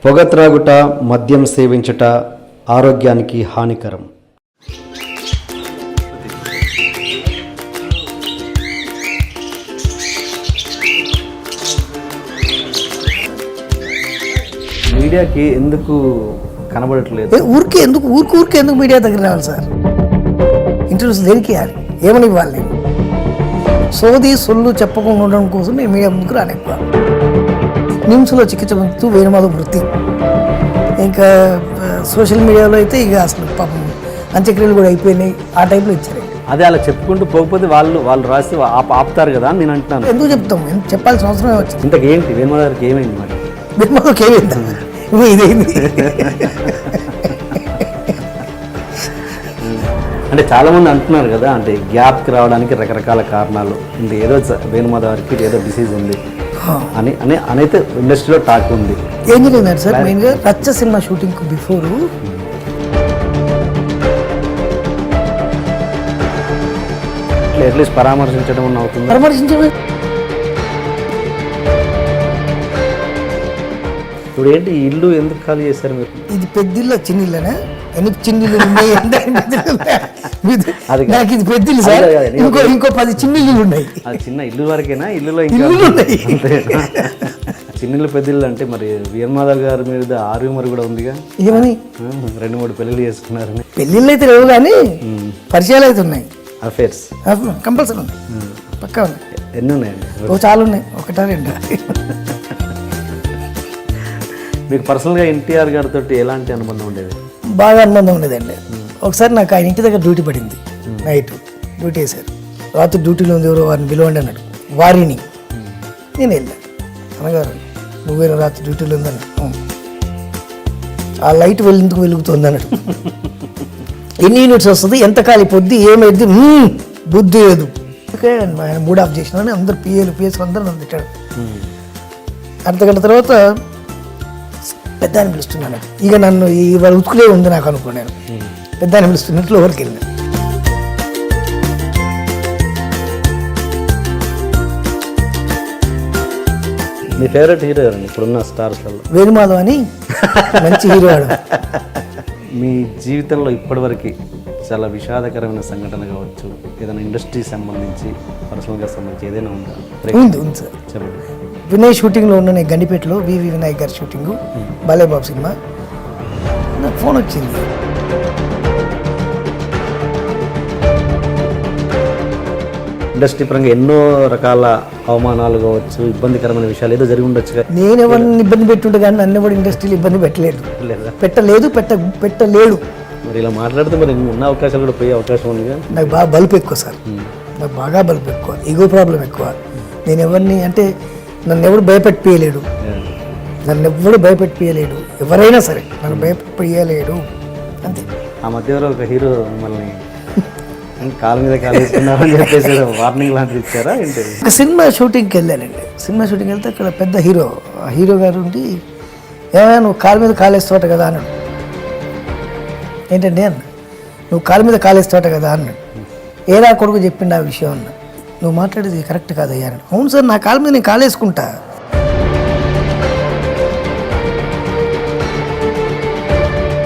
పొగ త్రాగుట, మద్యం సేవించుట ఆరోగ్యానికి హానికరం. మీడియాకి ఎందుకు కనబడట్లేదు? ఊరికే ఎందుకు మీడియా దగ్గర రావాలి సార్? ఇంటర్వ్యూస్ దేనికి ఇవ్వాలి? ఏమని ఇవ్వాలి? నేను సోది సొల్లు చెప్పకుండా ఉండడం కోసం నేను మీడియా ముందుకు రానివ్వ. నిమ్స్లో చికిత్స పొందుతూ వేణుమాధవ్ వృత్తి. ఇంకా సోషల్ మీడియాలో అయితే ఇక అసలు పాపం అంత్యక్రియలు కూడా అయిపోయినాయి. ఆ టైంలో ఇచ్చారు. అదే అలా చెప్పుకుంటూ పోకపోతే వాళ్ళు రాసి ఆపుతారు కదా అని నేను అంటున్నాను. ఎందుకు చెప్తాం? చెప్పాల్సిన అవసరమే వచ్చింది. ఇంతకేంటి వేణుమాధవ్కి ఏమైంది? మరి వేణుమాధవ్కి ఏమైందా? ఇదేంది అంటే చాలా మంది అంటున్నారు కదా, అంటే గ్యాప్కి రావడానికి రకరకాల కారణాలు, అంటే ఏదో వేణుమాధవ్ గారికి ఏదో డిసీజ్ ఉంది అని అయితే ఇండస్ట్రీలో టాక్ ఉంది. ఏం జరిగిందంటే సార్, మెయిన్గా రచ్చ సినిమా షూటింగ్కి బిఫోరు అట్లీస్ట్ పరామర్శించడం అవుతుంది. పరామర్శించడం ఇప్పుడు ఏంటి ఇల్లు ఎందుకు ఖాళీ చేశారు మీరు? ఇది పెద్దిల్లు చిన్నిళ్ళనే? ఎన్ని చిన్నిళ్ళు ఉన్నాయి? నాకు ఇది పెద్దిల్లు సార్. ఇంకో 10 చిన్నిళ్ళు ఉన్నాయి. అది చిన్న ఇల్లు వరకేనా? ఇల్లులో ఉన్నాయి. చిన్నిళ్ళు పెద్దిల్లు అంటే మరి వేణుమాధవ్ గారి మీద ఆర్గ్యుమర్ కూడా ఉందిగా. ఏమని? 2-3 పెళ్ళిళ్ళు చేసుకున్నారని. పెళ్ళిళ్ళు అయితే లేవు కానీ పరిచయాలు అయితే ఉన్నాయి. అఫేర్స్ కంపల్సరీ ఉన్నాయి, పక్కా ఉన్నాయి. ఎన్ని ఉన్నాయండి? చాలా ఉన్నాయి, 1-2. మీకు పర్సనల్గా ఎన్టీఆర్ గారితో ఎలాంటి అనుబంధం ఉండేది? బాగా అనుబంధం ఉండేదండి. ఒకసారి నాకు ఆయన ఇంటి దగ్గర డ్యూటీ పడింది. నైట్ డ్యూటీ వేశారు. రాత్రి డ్యూటీలో ఉంది, ఎవరో వారిని పిలవండి అన్నాడు. వారిని నేను వెళ్ళాను. అనగారు నువ్వేనా రాత్రి డ్యూటీలో ఉందని? ఆ లైట్ ఎందుకు వెలుగుతుంది అన్నాడు. ఎన్ని యూనిట్స్ వస్తుంది, ఎంత ఖాళీ పొద్దు, ఏమైంది, బుద్ధి లేదు. ఓకే ఆయన మూడ్ ఆఫ్ చేసినా అందరు పిఎస్ అందరూ నన్ను తిట్టాడు. అర్ధగంట తర్వాత పెద్ద అని పిలుస్తున్నాను. ఇక నన్ను ఇవాళ ఉతుకులే ఉంది నాకు అనుకున్నాను. పెద్ద అని పిలుస్తున్నట్లు ఎవరికి వెళ్ళిన. మీ ఫేవరెట్ హీరో ఎవరండి ఇప్పుడున్న స్టార్స్లలో? వేణుమాధవ్ అని మంచి హీరో. మీ జీవితంలో ఇప్పటివరకు చాలా విషాదకరమైన సంఘటన కావచ్చు, ఏదైనా ఇండస్ట్రీ సంబంధించి పర్సనల్గా సంబంధించి ఏదైనా ఉందా? ఉంది సార్. చెప్పండి. వినయ్ షూటింగ్లో ఉన్న గండిపేటలో వివి వినాయక్ గారి షూటింగు, బాలేబాబు సినిమా. నాకు ఫోన్ వచ్చింది. ఇండస్ట్రీ పరంగా ఎన్నో రకాల అవమానాలు కావచ్చు, ఇబ్బందికరమైన విషయాలు ఏదో జరిగి ఉండొచ్చు. నేను ఎవరిని ఇబ్బంది పెట్టుంటే కానీ నన్ను ఎవరు ఇండస్ట్రీలో ఇబ్బంది పెట్టలేదు. పెట్టలేడు. మరి ఇలా మాట్లాడితే మరి ఉన్న అవకాశాలు కూడా పోయే అవకాశం ఉందిగా. నాకు బాగా బలుపు ఎక్కువ సార్. నాకు బాగా బలుపు ఎక్కువ, ఈగో ప్రాబ్లం ఎక్కువ. నేను ఎవరిని అంటే నన్ను ఎవడు భయపెట్టియలేడు. ఎవరైనా సరే నన్ను భయపెట్టియలేడు అంతే. ఆ మధ్య ఒక హీరో మిమ్మల్ని కాలు మీద కాలు వేసుకున్నారని చెప్పేసి వార్నింగ్ లాంటిది ఇచ్చారా ఏంటి? ఒక సినిమా షూటింగ్కి వెళ్ళానండి. సినిమా షూటింగ్కి వెళ్తే అక్కడ పెద్ద హీరో గారు ఉండి, ఏమైనా నువ్వు కాలు మీద కాలేస్తావట కదా అన్నాడు. ఏంటండి అన్న, నువ్వు కాలు మీద కాలేస్తావట కదా అన్నాడు. ఏరా కొడుకు చెప్పిండు ఆ విషయం అన్న. నువ్వు మాట్లాడేది కరెక్ట్ కాదయ్యా అన్నాడు. అవును సార్, నా కాలు మీద నేను కాలేసుకుంటా.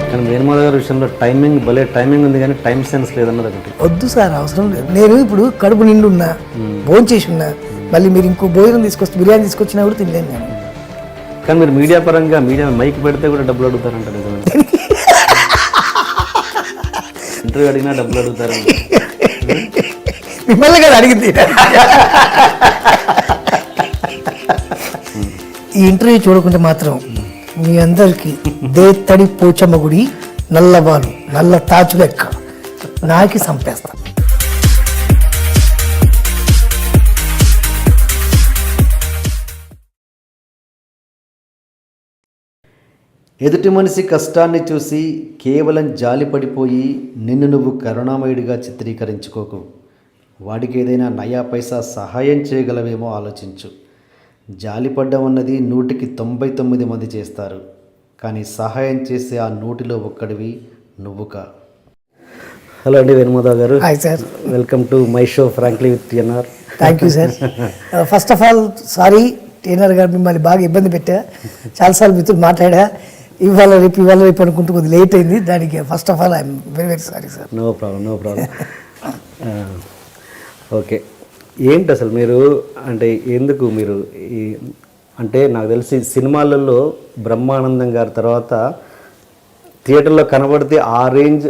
కానీ వేణుమాధవ్ గారి విషయంలో భలే టైమింగ్ ఉంది, కానీ టైం సెన్స్ లేదన్నది ఒకటి. వద్దు సార్, అవసరం లేదు. నేను ఇప్పుడు కడుపు నిండు ఉన్నా, భోజనం చేసి ఉన్నా, మళ్ళీ మీరు ఇంకో భోజనం బిర్యానీ తీసుకొచ్చినా కూడా తినలేను నేను. కానీ మీరు మీడియా పరంగా మైక్ పెడితే కూడా డబ్బులు అడుగుతారంట. ఇంటర్వ్యూ అడిగినా డబ్బులు అడుగుతారంట. మిమ్మల్ని కదా అడిగింది. ఈ ఇంటర్వ్యూ చూడకుంటే మాత్రం మీ అందరికీ దేత్తడి పోచమ్మ గుడి నల్లబాలు నల్ల తాచు లెక్క నాకి సంపేస్తా. ఎదుటి మనిషి కష్టాన్ని చూసి కేవలం జాలిపడిపోయి నిన్ను నువ్వు కరుణామయుడిగా చిత్రీకరించుకోకు. వాడికి ఏదైనా నయా పైసా సహాయం చేయగలవేమో ఆలోచించు. జాలిపడ్డం అన్నది 100కి 99 మంది చేస్తారు, కానీ సహాయం చేసే ఆ నూటిలో ఒక్కడివి నువ్వుగా. హలో అండి వేణుమాధవ్ గారు. Hi sir. Welcome to my show frankly with TNR. Thank you sir. First of all sorry TNR గారు, మిమ్మల్ని బాగా ఇబ్బంది పెట్టా. చాలాసార్లు మీతో మాట్లాడా, ఇవాళ రేపు అనుకుంటూ కొద్దిగా లేట్ అయింది. దానికి first of all I'm very very sorry sir. No problem. Okay, ఏంటి అసలు మీరు అంటే ఎందుకు మీరు ఈ అంటే నాకు తెలిసి సినిమాలలో బ్రహ్మానందం గారి తర్వాత థియేటర్లో కనబడితే ఆ రేంజ్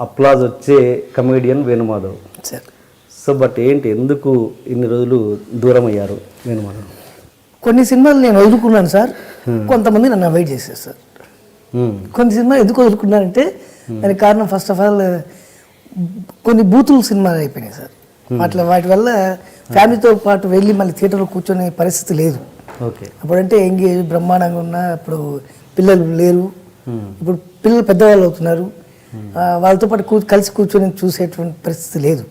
అప్లాజ్ వచ్చే comedian Venumadhav sir. So but ఏంటి ఎందుకు ఇన్ని రోజులు దూరం అయ్యారు వేణుమాధవ్? కొన్ని సినిమాలు నేను వదులుకున్నాను సార్, కొంతమంది నన్ను అవాయిడ్ చేశారు సార్. కొన్ని సినిమాలు ఎందుకు వదులుకున్నానంటే దానికి కారణం ఫస్ట్ ఆఫ్ ఆల్ కొన్ని బూతులు సినిమాలు అయిపోయినాయి సార్. వాటి వల్ల ఫ్యామిలీతో పాటు వెళ్ళి మళ్ళీ థియేటర్లో కూర్చొనే పరిస్థితి లేదు. ఓకే, అప్పుడంటే ఎంగేజ్ బ్రహ్మాండంగా ఉన్నా, అప్పుడు పిల్లలు లేరు. ఇప్పుడు పిల్లలు పెద్దవాళ్ళు అవుతున్నారు, వాళ్ళతో పాటు కలిసి కూర్చొని చూసేటువంటి పరిస్థితి లేదు.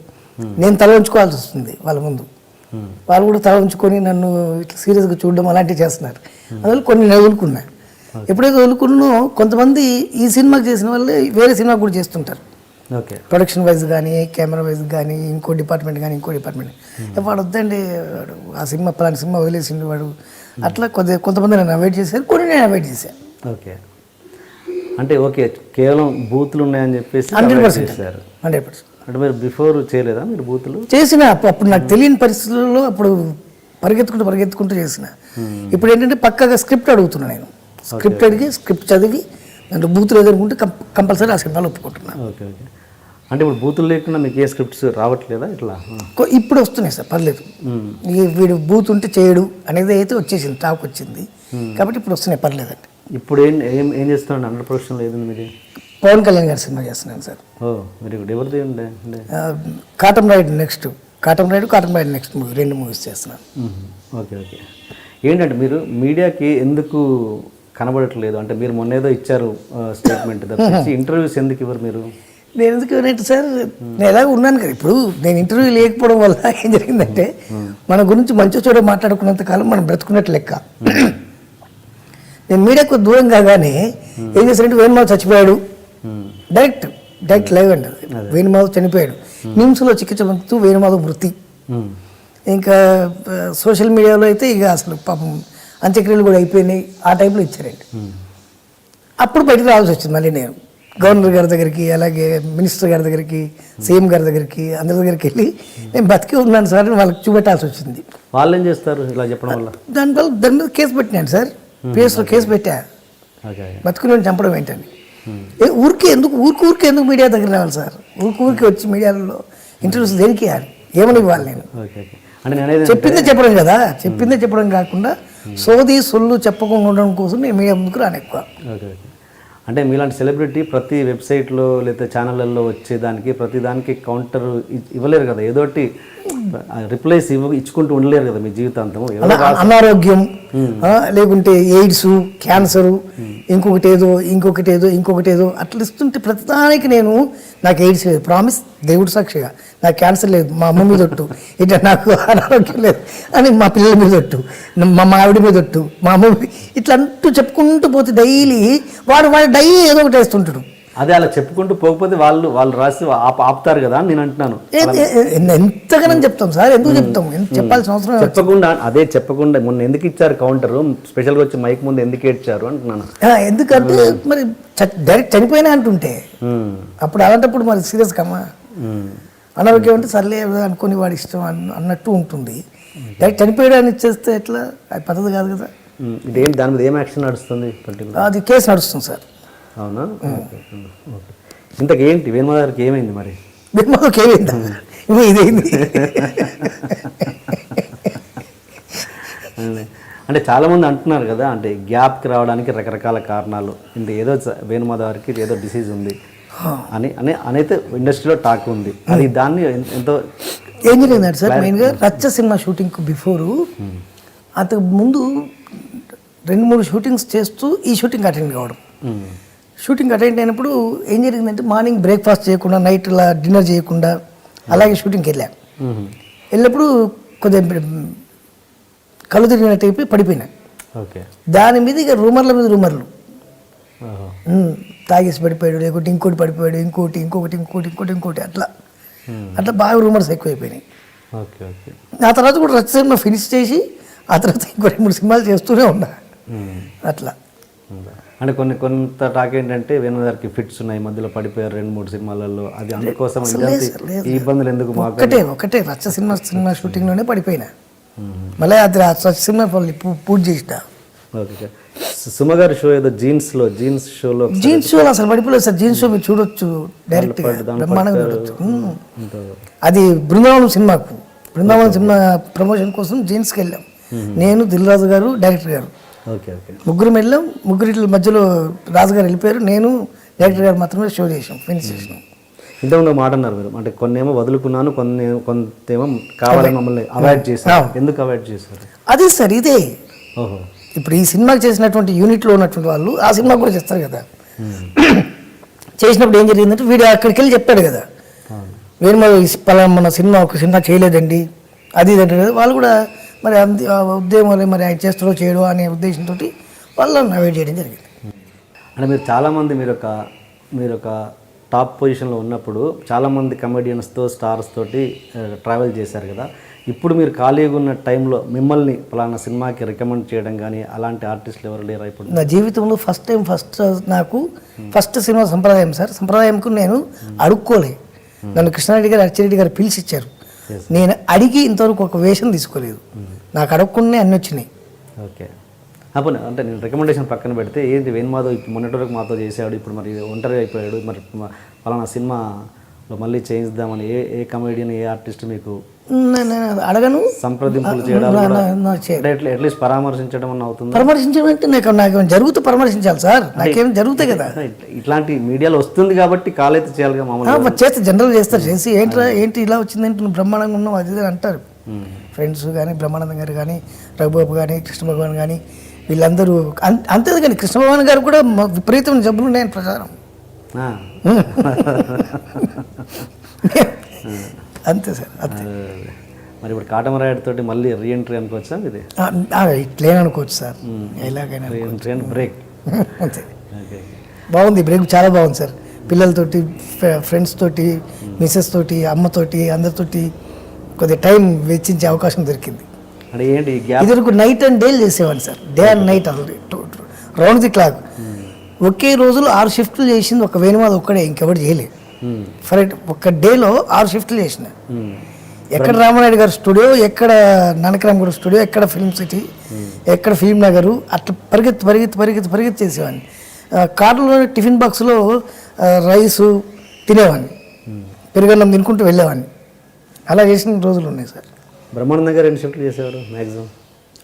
నేను తల ఉంచుకోవాల్సి వస్తుంది వాళ్ళ ముందు, వాళ్ళు కూడా తల ఉంచుకొని నన్ను ఇట్లా సీరియస్గా చూడడం అలాంటివి చేస్తున్నారు. అందువల్ల కొన్ని నేను వదులుకున్నా. ఎప్పుడైతే వదులుకున్నో కొంతమంది ఈ సినిమాకి చేసిన వాళ్ళే వేరే సినిమా కూడా చేస్తుంటారు. ఓకే, ప్రొడక్షన్ వైజ్ కానీ, కెమెరా వైజ్ కానీ, ఇంకో డిపార్ట్మెంట్ కానీ, ఇంకో డిపార్ట్మెంట్. వాడు వద్దండి, వాడు ఆ సినిమా పలాంటి సినిమా వదిలేసిండు వాడు, అట్లా కొంతమంది నన్ను అవాయిడ్ చేశారు, కొన్ని నేను అవాయిడ్ చేశాను. ఓకే, అంటే ఓకే కేవలం బూతులు ఉన్నాయని చెప్పేసి 100%. అంటే మీరు బిఫోర్ చేయలేదా మీరు బూతులు? చేసిన అప్పుడు నాకు తెలియని పరిస్థితుల్లో అప్పుడు పరిగెత్తుకుంటూ చేసిన. ఇప్పుడు ఏంటంటే పక్కగా స్క్రిప్ట్ అడుగుతున్నా నేను. స్క్రిప్ట్ అడిగి స్క్రిప్ట్ చదివి దాంట్లో బూతులు ఎదుర్కొంటే కంపల్సరీ ఆ సినిమాలో ఒప్పుకుంటున్నాను. ఓకే ఓకే, అంటే ఇప్పుడు బూతులు లేకుండా మీకు ఏ స్క్రిప్ట్స్ రావట్లేదా ఇట్లా? ఇప్పుడు వస్తున్నాయి సార్, పర్లేదు. వీడు బూత్ ఉంటే చేయడు అనేది అయితే వచ్చేసింది, టాక్ వచ్చింది కాబట్టి ఇప్పుడు వస్తున్నాయి, పర్లేదండి. ఇప్పుడు ఏం చేస్తున్నాడు? 100% ఏది మీది? పవన్ కళ్యాణ్ గారి సినిమా చేస్తున్నాను సార్. ఓ వెరీ గుడ్. ఎవరిది ఉండే? కాటన్ రైడ్ నెక్స్ట్ మూవీ, 2 మూవీస్ చేస్తున్నాను. ఓకే ఓకే, ఏంటంటే మీరు మీడియాకి ఎందుకు కనబడట్లేదు? అంటే మీరు మొన్న ఏదో ఇచ్చారు స్టేట్మెంట్ తప్పించి ఇంటర్వ్యూస్ ఎందుకు ఇవ్వరు మీరు? నేను ఎందుకు ఇవ్వనంటే సార్, నేను ఎలాగ ఉన్నాను కదా. ఇప్పుడు నేను ఇంటర్వ్యూ లేకపోవడం వల్ల ఏం జరిగిందంటే, మన గురించి మంచి చోట మాట్లాడుకున్నంత కాలం మనం బ్రతుకున్నట్టు లెక్క. నేను మీడియాకు దూరం కాగానే ఏం చేశారంటే, వేణుమాధవ్ చచ్చిపోయాడు, డైరెక్ట్ లైవ్ అండి. వేణుమాధవ్ చనిపోయాడు, నిమ్స్లో చికిత్స పొందుతూ వేణుమాధవ్ మృతి. ఇంకా సోషల్ మీడియాలో అయితే ఇక అసలు పాపం అంత్యక్రియలు కూడా అయిపోయినాయి, ఆ టైంలో ఇచ్చారండి. అప్పుడు బయటకు రావాల్సి వచ్చింది మళ్ళీ నేను గవర్నర్ గారి దగ్గరికి, అలాగే మినిస్టర్ గారి దగ్గరికి, సీఎం గారి దగ్గరికి, అందరి దగ్గరికి వెళ్ళి నేను బతికి ఉన్నాను సార్ అని వాళ్ళకి చూపెట్టాల్సి వచ్చింది. వాళ్ళు ఏం చేస్తారు ఇలా చెప్పడం వల్ల? దాని మీద కేసు పెట్టినాను సార్, పిఎస్లో కేసు పెట్టా. బతుకుని చంపడం ఏంటని. ఊరికే ఎందుకు మీడియా దగ్గర రావాలి సార్? ఊరికి వచ్చి మీడియాలో ఇంటర్వ్యూస్ దేనికి ఏమని ఇవ్వాలి? నేను చెప్పిందే చెప్పడం కదా, చెప్పిందే చెప్పడం కాకుండా సోది సొల్లు చెప్పకుండా ఉండడం కోసం నేను మీడియా ముందుకు రాను ఎక్కువ. అంటే మీలాంటి సెలబ్రిటీ ప్రతి వెబ్సైట్లో లేదా ఛానళ్ళల్లో వచ్చేదానికి ప్రతి దానికి కౌంటర్ ఇవ్వలేరు కదా, ఏదోటి రిప్లైస్ ఇచ్చుకుంటూ ఉండలేరు కదా మీ జీవితాంతం. అనారోగ్యం లేకుంటే ఎయిడ్స్, క్యాన్సరు, ఇంకొకటి ఏదో అట్లా ఇస్తుంటే ప్రతిదానికి నేను నాకు ఎయిడ్స్ లేదు, ప్రామిస్ దేవుడు సాక్షిగా నాకు క్యాన్సర్ లేదు, మా అమ్మ మీద ఒట్టు, ఇట్లా నాకు అనారోగ్యం లేదు అని మా పిల్లల మీద ఒట్టు, మా ఆవిడ మీద ఒట్టు, మా అమ్మ ఇట్లా అంటూ చెప్పుకుంటూ పోతే డైలీ వాడు డైలీ ఏదో ఒకటి వేస్తుంటాడు. అదే అలా చెప్పుకుంటూ పోకపోతే వాళ్ళు రాసి ఆపుతారు కదా అని నేను అంటున్నాను. ఎంతగానో చెప్తాం సార్, ఎందుకు చెప్తాం? చెప్పాల్సిన అవసరం చెప్పకుండా మొన్న ఎందుకు ఇచ్చారు కౌంటర్? స్పెషల్గా వచ్చి మైక్ ముందు ఎందుకు ఏడ్చారు అంటున్నాను. ఎందుకంటే మరి డైరెక్ట్ చనిపోయినా అంటుంటే అప్పుడు అలాంటప్పుడు మరి సీరియస్ కమ్మా. అనారోగ్యం అంటే సర్లే అనుకుని వాడి ఇష్టం అన్నట్టు ఉంటుంది. డైరెక్ట్ చనిపోయడానికి ఇచ్చేస్తే ఎట్లా? అది పద్ధతి కాదు కదా. దాని మీద ఏం యాక్షన్ నడుస్తుంది? అది కేసు నడుస్తుంది సార్. అవునా? ఇంతకేంటి వేణుమాధవ్ గారికి ఏమైంది మరి? వేణుమాధవ్కి ఏమైందా? ఇదేంది అంటే చాలామంది అంటున్నారు కదా, అంటే గ్యాప్కి రావడానికి రకరకాల కారణాలు, ఇంత ఏదో వేణుమాధవ్ గారికి ఏదో డిసీజ్ ఉంది అని అయితే ఇండస్ట్రీలో టాక్ ఉంది. అది దాన్ని ఎంతో ఏం జరిగిందంటే సార్, మెయిన్గా రచ్చ సినిమా షూటింగ్కు బిఫోరు అంతకు ముందు 2-3 షూటింగ్స్ చేస్తూ ఈ షూటింగ్ అటెండ్ కావడం. షూటింగ్ అటెండ్ అయినప్పుడు ఏం జరిగిందంటే, మార్నింగ్ బ్రేక్ఫాస్ట్ చేయకుండా, నైట్ ఇలా డిన్నర్ చేయకుండా అలాగే షూటింగ్కి వెళ్ళా. వెళ్ళినప్పుడు కొద్దిగా కళ్ళు తిరిగినట్టు అయిపోయి పడిపోయినా. దాని మీద ఇక రూమర్లు తాగేసి పడిపోయాడు, లేకుంటే ఇంకోటి పడిపోయాడు, ఇంకోటి అట్లా బాగా రూమర్స్ ఎక్కువైపోయినాయి. Okay okay. ఆ తర్వాత కూడా రచ్చ సినిమా ఫినిష్ చేసి ఆ తర్వాత ఇంకో 2-3 సినిమాలు చేస్తూనే ఉన్నా అట్లా. అంటే కొంత టాక్ ఏంటంటే వేణు గారికి ఫిట్స్ ఉన్నాయి, మధ్యలో పడిపోయారు 2-3 సినిమాలలో, అది అందుకోసం ఈ ఇబ్బందులు ఎందుకు మాకు? ఒకటే రచ్చ సినిమా షూటింగ్లోనే పడిపోయినా, మళ్ళీ అది రచ్చ సినిమా పూర్తి చేసిన. ఓకే. సుమ గారి షో ఏదో జీన్స్ షోలో అసలు పడిపోలేదు సార్. జీన్స్ షో మీరు చూడొచ్చు, డైరెక్ట్ బ్రహ్మాండంగా చూడొచ్చు. అది బృందావనం సినిమా ప్రమోషన్ కోసం జీన్స్కి వెళ్ళాం. నేను, దిల్ రాజు గారు, డైరెక్టర్ గారు ఓకే ఓకే ముగ్గురు వెళ్ళాం. ముగ్గురి మధ్యలో రాజు గారు వెళ్ళిపోయారు, నేను డైరెక్టర్ గారు మాత్రమే షో చేసాం, ఫినిష్ చేసినాం. ఇంతకుముందు మాట అన్నారు మీరు, అంటే కొన్నేమో వదులుకున్నాను, కొంతేమో కావాలని మమ్మల్ని అవాయిడ్ చేశారు. ఎందుకు అవాయిడ్ చేశారు? అదే సార్ ఇదే. ఓహో. ఇప్పుడు ఈ సినిమాకి చేసినటువంటి యూనిట్లో ఉన్నటువంటి వాళ్ళు ఆ సినిమా కూడా చేస్తారు కదా. చేసినప్పుడు ఏం జరిగిందంటే వీడు అక్కడికి వెళ్ళి చెప్పాడు కదా, వేరే మన ఒక సినిమా చేయలేదండి అది ఇది అంటే వాళ్ళు కూడా మరి ఉద్యమం మరి ఆయన చేస్తాడో చేయడో అనే ఉద్దేశంతో వాళ్ళని అవాయిడ్ చేయడం జరిగింది. అంటే మీరు చాలామంది మీరు ఒక టాప్ పొజిషన్లో ఉన్నప్పుడు చాలామంది కమెడియన్స్తో స్టార్స్ తోటి ట్రావెల్ చేశారు కదా. ఇప్పుడు మీరు ఖాళీగా ఉన్న టైంలో మిమ్మల్ని పలానా సినిమాకి రికమెండ్ చేయడం కానీ అలాంటి ఆర్టిస్టులు ఎవరు లేరా ఇప్పుడు? నా జీవితంలో ఫస్ట్ సినిమా సంప్రదాయం సార్. సంప్రదాయంకు నేను అడుక్కోలే, నన్ను కృష్ణారెడ్డి గారు, అచ్చిరెడ్డి గారు పిలిచి ఇచ్చారు. నేను అడిగి ఇంతవరకు ఒక వేషం తీసుకోలేదు, నాకు అడగకుండానే అన్నీ వచ్చినాయి. ఓకే. అప్పుడు అంటే నేను రికమెండేషన్ పక్కన పెడితే ఏంటి వేణుమాధవ్ మొన్నటి వరకు మాతో చేసాడు, ఇప్పుడు మరి ఒంటరి అయిపోయాడు, మరి పలానా సినిమాలో మళ్ళీ చేయిద్దామని ఏ కమెడియన్ ఏ ఆర్టిస్ట్ మీకు నేను అడగను, సంప్రదింపులు చేయడం అట్లీస్ట్ పరామర్శించడం అని అవుతుంది? పరామర్శించడం అంటే నాకు జరుగుతూ పరామర్శించాలి సార్, నాకేం జరుగుతాయి కదా. ఇట్లాంటి మీడియాలో వస్తుంది కాబట్టి కాల్ అయితే చేయాలిగా మామూలుగా. చేస్తే జనరల్ చేస్తారు, చేసి ఏంటి ఇలా వచ్చిందంటే నువ్వు బ్రహ్మాండంగా ఉన్నావు అది అంటారు. ఫ్రెండ్స్ కానీ, బ్రహ్మానందం గారు కానీ, రఘుబాబు కానీ, కృష్ణ భగవాన్ కానీ, వీళ్ళందరూ అంతే. కానీ కృష్ణ భగవాన్ గారు కూడా విపరీతమైన జబ్బులు ఉన్నాయని ప్రచారం. అంతే సార్, అంతే. మరి ఇప్పుడు కాటమరాయుడు తోటి మళ్ళీ రీఎంట్రీ అనుకోవచ్చా ఇది? ఇట్లే అనుకోవచ్చు సార్, ఎలాగైనా బ్రేక్. అంతే. బాగుంది బ్రేక్, చాలా బాగుంది సార్. పిల్లలతోటి, ఫ్రెండ్స్ తోటి, మిస్సెస్ తోటి, అమ్మతోటి, అందరితోటి కొద్దిగా టైం వెచ్చించే అవకాశం దొరికింది. అంటే ఏంటి ఇదివరకు నైట్ అండ్ డే చేసేవాడిని సార్, day and night round the clock. ఒకే రోజులో 6 షిఫ్ట్లు చేసింది ఒక వేణుమాధవ్ ఒక్కడే, ఇంకెవరు చేయలేదు. ఫర్ ఒక డేలో 6 షిఫ్ట్లు చేసిన. ఎక్కడ రామానాయుడు గారు స్టూడియో, ఎక్కడ నానకరామ్ గారు స్టూడియో, ఎక్కడ ఫిల్మ్ సిటీ, ఎక్కడ ఫిల్మ్ నగరు, అట్లా పరిగెత్తి చేసేవాడిని. కార్లో టిఫిన్ బాక్స్లో రైసు తినేవాడిని, పెరుగన్నం తినుకుంటూ వెళ్ళేవాడిని. అలా చేసిన రోజులు ఉన్నాయి సార్. బ్రహ్మానందం గారు 2 షిఫ్ట్లు చేసేవారు మ్యాక్సిమం?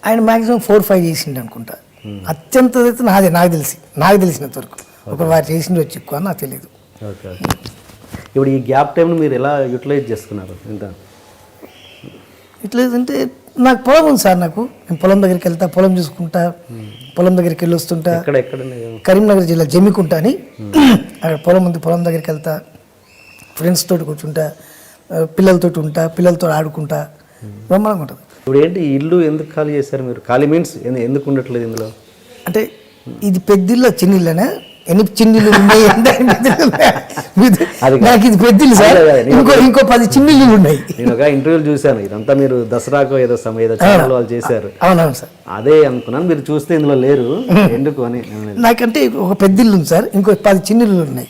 ఆయన మ్యాక్సిమం 4-5 చేసిండు అనుకుంటా. అత్యంత అయితే నాకు తెలిసినంత వరకు. ఒక వారు చేసింది వచ్చి ఎక్కువ నాకు తెలియదు. ఓకే. ఇప్పుడు ఈ గ్యాప్ టైంను మీరు ఎలా యూటిలైజ్ చేసుకున్నారు? అంటే నాకు పొలం ఉంది సార్. నేను పొలం దగ్గరికి వెళ్తా, పొలం చూసుకుంటా, పొలం దగ్గరికి వెళ్ళి వస్తుంటా. కరీంనగర్ జిల్లా జమ్మికుంట అని అక్కడ పొలం ఉంది, పొలం దగ్గరికి వెళ్తా, ఫ్రెండ్స్ తోటి కూర్చుంటా, పిల్లలతోటి ఉంటా, పిల్లలతో ఆడుకుంటా, బ్రహ్మాండంగా ఉంటుంది. ఇప్పుడు ఏంటి ఇల్లు ఎందుకు ఖాళీ చేశారు మీరు? ఖాళీ మీన్స్ ఎందుకు ఉండట్లేదు ఇందులో? అంటే ఇది పెద్దిల్లు చిన్నిళ్ళనే, ఎన్ని చిన్నిళ్ళు ఉన్నాయి నాకు ఇది పెద్దిల్లు సార్. ఇంకో 10 చిన్నిళ్ళు ఉన్నాయి. నేను ఒక ఇంటర్వ్యూలు చూశాను, ఇదంతా మీరు దసరాకు ఏదో ఛానల్ వాళ్ళు చేశారు. అవునవును సార్, అదే అనుకున్నాను. మీరు చూస్తే ఇందులో లేరు ఎందుకు అని. నాకంటే ఒక పెద్దిల్లు ఉంది సార్, ఇంకో 10 చిన్నిళ్ళు ఉన్నాయి.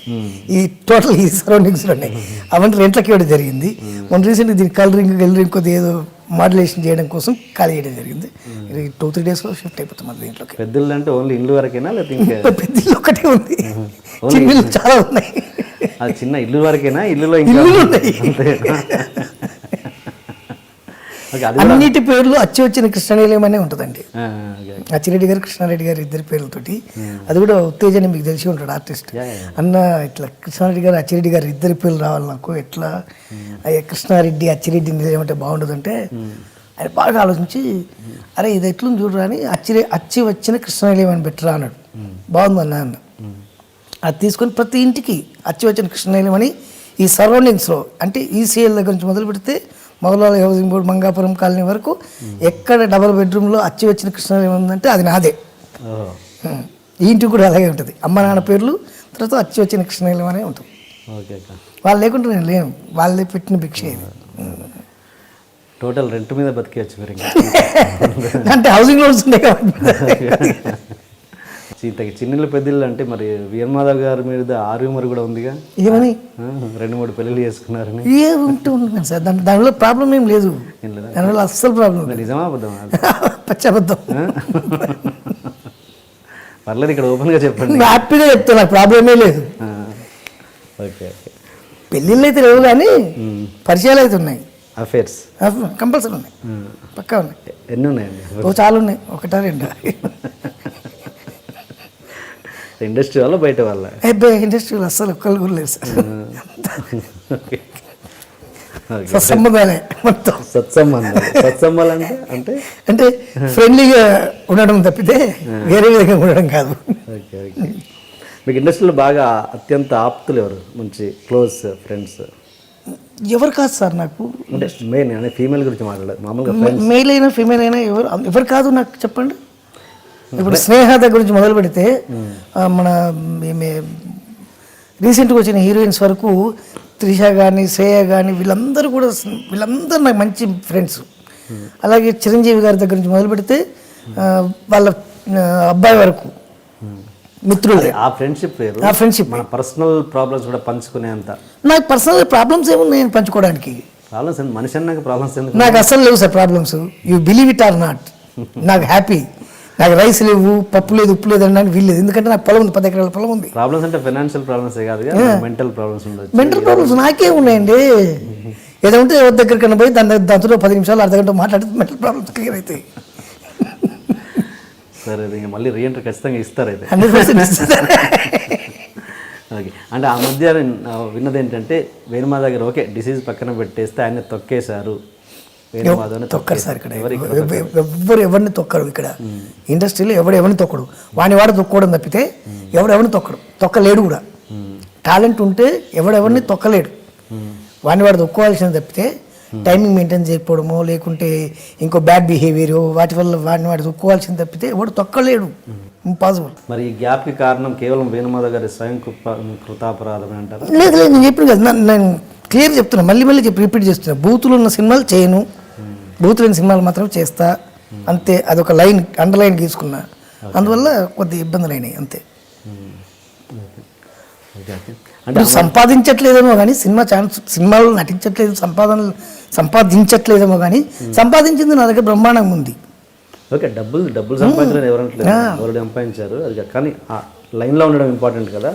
ఈ టోటల్ ఈ సరౌండింగ్స్ ఉన్నాయి. అవన్నీ రెంట్లకి ఇవ్వడం జరిగింది. మొన్న రీసెంట్గా దీనికి కలరింగ్ కొద్దిగా ఏదో మాడ్యులేషన్ చేయడం కోసం ఖాళీ చేయడం జరిగింది. 2-3 డేస్లో షిఫ్ట్ అయిపోతాం మరి దీంట్లోకి. పెద్దలు అంటే ఓన్లీ ఇల్లు వరకేనా లేకపోతే పెద్దలు ఒకటే ఉంది? చిన్న చాలా ఉన్నాయి. అది చిన్న ఇల్లు వరకేనా? ఇల్లులో అన్నిటి పేర్లు అచ్చి వచ్చిన కృష్ణనిలయం అనే ఉంటుందండి. అచ్చిరెడ్డి గారు, కృష్ణారెడ్డి గారు ఇద్దరి పేర్లతోటి. అది కూడా ఉత్తేజాన్ని మీకు తెలిసి ఉంటాడు ఆర్టిస్ట్ అన్న. ఇట్లా కృష్ణారెడ్డి గారు, అచ్చిరెడ్డి గారు ఇద్దరి పేర్లు రావాలి నాకు. ఎట్లా కృష్ణారెడ్డి, అచ్చిరెడ్డి నిలయం అంటే బాగుండదంటే ఆయన బాగా ఆలోచించి, అరే ఇది ఎట్లుంది చూడరా అని అచ్చి వచ్చిన కృష్ణనిలయం అని పెట్టరా అన్నాడు. బాగుందన్నా అన్న. అది తీసుకొని ప్రతి ఇంటికి అచ్చి వచ్చిన కృష్ణనిలయం అని ఈ సరౌండింగ్స్లో, అంటే ఈసీఎల్ దగ్గర నుంచి మొదలు పెడితే మొగలాల హౌసింగ్ బోర్డు, మంగాపురం కాలనీ వరకు ఎక్కడ డబుల్ బెడ్రూమ్లో అచ్చి వచ్చిన కృష్ణనిలయం ఉందంటే అది నాదే. ఈ ఇంటికి కూడా అలాగే ఉంటుంది. అమ్మ నాన్న పేర్లు తర్వాత వచ్చి వచ్చిన కృష్ణశైలం అనే ఉంటుంది. ఓకే అక్క. వాళ్ళు లేకుంటే నేను లేను, వాళ్ళే పెట్టిన భిక్ష ఇది. టోటల్ రెంట్ మీద బతికేయచ్చు మీరు ఇంకా. అంటే హౌసింగ్ లోన్స్ ఉన్నాయి కాబట్టి. సీతకి చిన్నలు పెద్దలు అంటే మరి వీరమాధవ్ గారి మీద ఆర్యూమర్ కూడా ఉందిగా, ఏమని 2-3 పెళ్ళిళ్ళు చేసుకున్నారని. ఏ ఉంటూ ఉంటుంది సార్, దానివల్ల ప్రాబ్లం ఏం లేదు, ఏం లేదా? దానివల్ల అస్సలు ప్రాబ్లం లేదు. నిజమా అబద్ధమా? పచ్చబద్ధం. పర్లేదు, ఇక్కడ ఓపెన్గా చెప్పండి. హ్యాపీగా చెప్తాను, నాకు ప్రాబ్లమే లేదు. Okay okay. పెళ్ళిళ్ళు అయితే లేవు కానీ పరిచయాలు అయితే ఉన్నాయి, అఫేర్స్ కంపల్సరీ ఉన్నాయి, పక్కా ఉన్నాయి. ఎన్ని ఉన్నాయండి? చాలా ఉన్నాయి, 1-2. ఇండస్ట్రీ వల్ల బయట వాళ్ళ? ఇండస్ట్రీలో అస్సలు ఒక్కళ్ళు కూడా లేదు సార్. ఓకే. సత్సంబంధాలే మొత్తం. సత్సంబాలు అంటే అంటే ఫ్రెండ్లీగా ఉండడం తప్పితే వేరే విధంగా ఉండడం కాదు. Okay okay. మీకు ఇండస్ట్రీలో బాగా అత్యంత ఆప్తులు ఎవరు, మంచి క్లోజ్ ఫ్రెండ్స్? ఎవరు కాదు సార్ నాకు, అంటే మెయిన్ అంటే ఫీమేల్ గురించి మాట్లాడదు, మామూలుగా మేల్ అయినా ఫీమేల్ అయినా ఎవరు కాదు నాకు చెప్పండి. ఇప్పుడు స్నేహ దగ్గర నుంచి మొదలు పెడితే మన రీసెంట్గా వచ్చిన హీరోయిన్స్ వరకు త్రిష కానీ శ్రేయ కానీ వీళ్ళందరూ నాకు మంచి ఫ్రెండ్స్. అలాగే చిరంజీవి గారి దగ్గర నుంచి మొదలు పెడితే వాళ్ళ అబ్బాయి వరకు మిత్రులు. ఆ ఫ్రెండ్షిప్ వేరు. ఆ ఫ్రెండ్షిప్ మన పర్సనల్ ప్రాబ్లమ్స్ కూడా పంచుకునేంత. నాకు పర్సనల్ ప్రాబ్లమ్స్ ఏమున్నాయి నేను పంచుకోవడానికి? ప్రాబ్లమ్స్ మనిషి అన్నాక ప్రాబ్లమ్స్ ఎందుకు? నాకు అస్సలు లేవు sir problems. You believe it or not, నాకు హ్యాపీ. నాకు రైస్ లేవు, పప్పు లేదు, ఉప్పు లేదు అనడానికి వీల్లేదు, ఎందుకంటే నాకు పొలం ఉంది, 10 ఎకరాల పొలం ఉంది. ప్రాబ్లమ్స్ అంటే ఫైనాన్షియల్ ప్రాబ్లమ్స్ కాదు, మెంటల్ ప్రాబ్లమ్స్ ఉండొచ్చు. మెంటల్ ప్రాబ్లమ్స్ నాకే ఉన్నాయండి. ఏదో ఉంటే ఎవరి దగ్గరికన్నా పోయి దాంతో 10 నిమిషాలు అర్ధగంట మాట్లాడితే మెంటల్ ప్రాబ్లమ్స్ క్లియర్ అవుతాయి. సరే, ఇంకా మళ్ళీ రీఎంట్రీ ఖచ్చితంగా ఇస్తారు అయితే. 100% ఓకే. అంటే ఆ మధ్య విన్నది ఏంటంటే వేణుమాధవ్ దగ్గర ఓకే డిసీజ్ పక్కన పెట్టేస్తే ఆయన తొక్కేశారు. తొక్కరు సార్ ఇక్కడ, ఎవరిని తొక్కరు ఇక్కడ ఇండస్ట్రీలో, ఎవరిని తొక్కడు. వాడు తొక్కోవడం తప్పితే ఎవరిని తొక్కలేడు కూడా. టాలెంట్ ఉంటే ఎవరిని తొక్కలేడు. వాడు తొక్కోవాల్సింది తప్పితే టైమింగ్ మెయింటైన్ చేయకపోవడమో లేకుంటే ఇంకో బ్యాడ్ బిహేవియర్ వాటి వల్ల వాడు తొక్కోవాల్సింది తప్పితే ఎవడు తొక్కలేడు, ఇంపాసిబుల్. మరి ఈ గ్యాప్కి కారణం కేవలం వేణుమాధవ్ గారి స్వయం కృతాపరాధం అంటారు? లేదు నేను చెప్పిన కదా, నేను క్లియర్ చెప్తున్నా, మళ్ళీ రిపీట్ చేస్తున్నా. బూతులు ఉన్న సినిమాలు చేయను, బూతులేని సినిమాలు మాత్రం చేస్తా, అంతే. అదొక లైన్ అండర్లైన్ గీసుకున్నా, అందువల్ల కొద్ది ఇబ్బందులు అయినాయి అంతే. అంటే సంపాదించట్లేదేమో కానీ సినిమాలు నటించట్లేదు, సంపాదించట్లేదేమో కానీ సంపాదించింది నా దగ్గర బ్రహ్మాండంగా ఉంది. ఓకే, డబ్బులు సంపాదించలేదు ఎవరంటలేదు, ఎవరు సంపాదించారు అది, కానీ ఆ లైన్లో ఉండడం ఇంపార్టెంట్ కదా.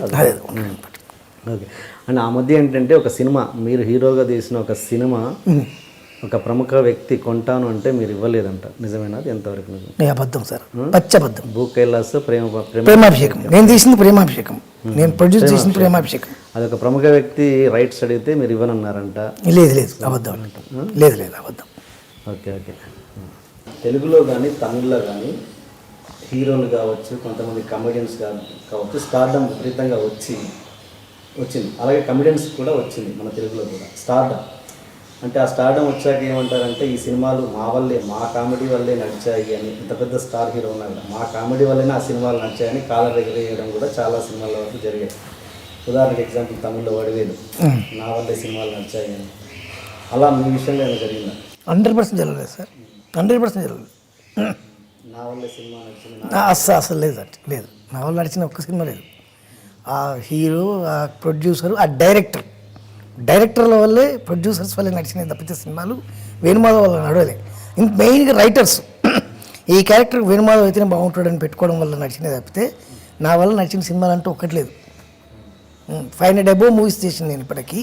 ఓకే. అండ్ ఆ మధ్య ఏంటంటే ఒక సినిమా, మీరు హీరోగా తీసిన ఒక సినిమా ఒక ప్రముఖ వ్యక్తి కొంటాను అంటే మీరు ఇవ్వలేదంట, నిజమేనా? అది ఎంతవరకు నిజం? అబద్ధం సార్, పచ్చబద్ధం. భూ కైలాస్ ప్రేమాభిషేకం నేను తీసింది, ప్రేమాభిషేకం నేను ప్రొడ్యూస్ చేసింది, ప్రేమాభిషేకం. అదొక ప్రముఖ వ్యక్తి రైట్స్ అడిగితే మీరు ఇవ్వనన్నారంట. లేదు అబద్ధం, లేదు అబద్ధం. Okay okay. తెలుగులో కానీ తమిళ్లో కానీ హీరోలు కావచ్చు, కొంతమంది కమెడియన్స్ కావచ్చు, స్టార్డమ్ విపరీతంగా వచ్చింది. అలాగే కమెడియన్స్ కూడా వచ్చింది మన తెలుగులో కూడా స్టార్డమ్. అంటే ఆ స్టార్డమ్ వచ్చాక ఏమంటారంటే ఈ సినిమాలు మా కామెడీ వల్లే నడిచాయి అని. ఇంత పెద్ద స్టార్ హీరో ఉన్నారు, మా కామెడీ వల్లనే ఆ సినిమాలు నడిచాయని కాలర్ ఎగరేయడం కూడా చాలా సినిమాల వరకు జరిగాయి. ఉదాహరణకి ఎగ్జాంపుల్ తమిళ్లో వడివేలు, నా వల్లే సినిమాలు నడిచాయి అని. అలా మీ విషయంలో ఏమైనా జరిగిందా? 100% జరగలేదు సార్, 100% జరగలేదు. నా వల్లే సినిమా నడిచింది అసలు లేదు. నా వల్ల నడిచిన ఒక్క సినిమా లేదు. ఆ హీరో, ఆ ప్రొడ్యూసరు, ఆ డైరెక్టర్ల వల్లే, ప్రొడ్యూసర్స్ వల్లే నడిచినాయి తప్పితే సినిమాలు వేణుమాధవ్ వల్ల నడవలే. మెయిన్గా రైటర్స్ ఈ క్యారెక్టర్ వేణుమాధవ్ అయితేనే బాగుంటాడని పెట్టుకోవడం వల్ల నడిచినాయి తప్పితే నా వల్ల నడిచిన సినిమాలు అంటూ ఒక్కటి లేదు. 500 అబోవ్ మూవీస్ చేసింది నేను ఇప్పటికీ,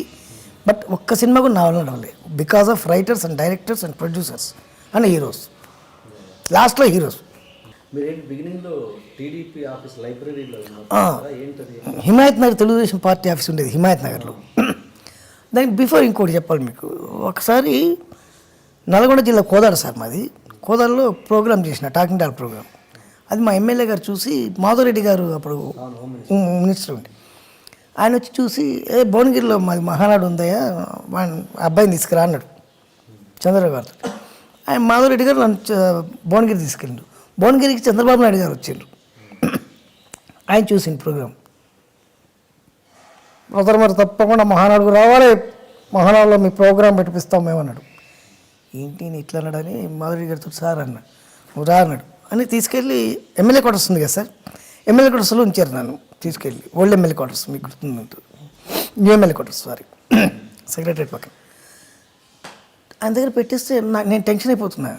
బట్ ఒక్క సినిమా కూడా నా వల్ల నడవలేదు. Because of writers and directors and producers and heroes. లాస్ట్లో heroes. Himayat Nagar Telugu Desam party office ఉండేది, హిమాయత్ నగర్లో. దానికి బిఫోర్ ఇంకోటి చెప్పాలి మీకు. ఒకసారి నల్గొండ జిల్లా కోదాడ సార్ మాది, కోదాడలో ప్రోగ్రామ్ చేసిన టాకింగ్ టాక్ ప్రోగ్రామ్. అది మా ఎమ్మెల్యే గారు చూసి, మాధవరెడ్డి గారు అప్పుడు మినిస్టర్ ఉండి, ఆయన వచ్చి చూసి భువనగిరిలో మాది మహానాడు ఉందయ్యా, అబ్బాయిని తీసుకురా అన్నాడు చంద్రబాబు గారు. ఆయన మాధవరెడ్డి గారు నన్ను భువనగిరి తీసుకెళ్ళిండు. భువనగిరికి చంద్రబాబు నాయుడు గారు వచ్చిండ్రు. ఆయన చూసింది ప్రోగ్రాం. బ్రదర్ మరి తప్పకుండా మహానాడుకు రావాలి, మహానాడులో మీ ప్రోగ్రాం పెట్టిస్తాం మేమన్నాడు. ఏంటి నేను ఇట్లా అన్నాడని మాధురి గారితో సార్ అన్న, నువ్వు రా అన్నాడు అని తీసుకెళ్ళి ఎమ్మెల్యే క్వార్టర్స్ ఉంది కదా సార్, ఎమ్మెల్యే క్వార్టర్స్లో ఉంచారు నన్ను తీసుకెళ్ళి. ఓల్డ్ ఎమ్మెల్యే క్వార్టర్స్ మీకు గుర్తుందంటూ, new MLA quarters sorry secretariat పక్కన. ఆయన దగ్గర పెట్టేస్తే నేను టెన్షన్ అయిపోతున్నా.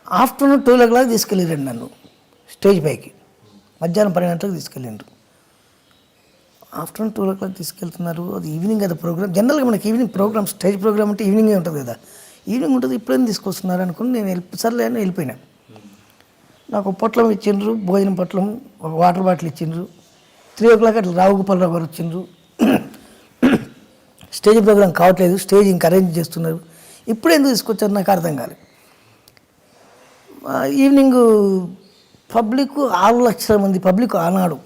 ఆఫ్టర్నూన్ 12 o'clock తీసుకెళ్ళిరండి నన్ను స్టేజ్ పైకి, మధ్యాహ్నం 12 గంటలకు తీసుకెళ్ళిండ్రు. ఆఫ్టర్నూన్ 12 o'clock తీసుకెళ్తున్నారు, అది ఈవినింగ్ కదా ప్రోగ్రామ్. జనరల్గా మనకి ఈవినింగ్ ప్రోగ్రామ్, స్టేజ్ ప్రోగ్రామ్ అంటే ఈవినింగే ఉంటుంది కదా, ఈవినింగ్ ఉంటుంది, ఇప్పుడేం తీసుకొస్తున్నారు అనుకుని నేను సర్లే అని వెళ్ళిపోయినా. నాకు పొట్లం ఇచ్చిండ్రు, భోజనం పొట్లం, ఒక వాటర్ బాటిల్ ఇచ్చిండ్రు. 3 o'clock అట్లా రావుగోపాలరావు గారు వచ్చిండ్రు. స్టేజ్ ప్రోగ్రామ్ కావట్లేదు, స్టేజ్ ఇంకా అరేంజ్ చేస్తున్నారు, ఇప్పుడు ఎందుకు తీసుకొచ్చారు నాకు అర్థం కాలేదు. ఈవినింగ్ పబ్లిక్ 6 లక్షల మంది పబ్లిక్ ఆనాడు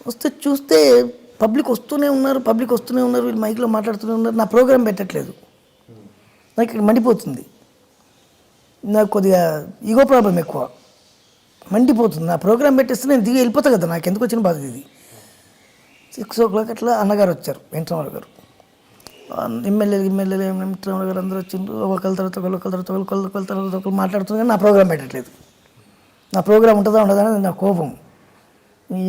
వస్తే చూస్తే పబ్లిక్ వస్తూనే ఉన్నారు, వీళ్ళు మైక్లో మాట్లాడుతూనే ఉన్నారు. నా ప్రోగ్రాం పెట్టట్లేదు, నాకు ఇక్కడ మండిపోతుంది. నాకు కొద్దిగా ఈగో ప్రాబ్లం ఎక్కువ, మండిపోతుంది. నా ప్రోగ్రాం పెట్టేస్తే నేను దిగి వెళ్ళిపోతా కదా, నాకు ఎందుకు వచ్చిన బాధ ఇది. 6 o'clock అట్లా అన్నగారు వచ్చారు, వెంకటరామరావు గారు, ఎమ్మెల్యేలు వెంకటరామరావు గారు అందరూ వచ్చిండ్రు. ఒకళ్ళ తర్వాత ఒకళ్ళు మాట్లాడుతుంది, కానీ నా ప్రోగ్రాం పెట్టట్లేదు. నా ప్రోగ్రాం ఉంటుందా ఉండదని నా కోపం,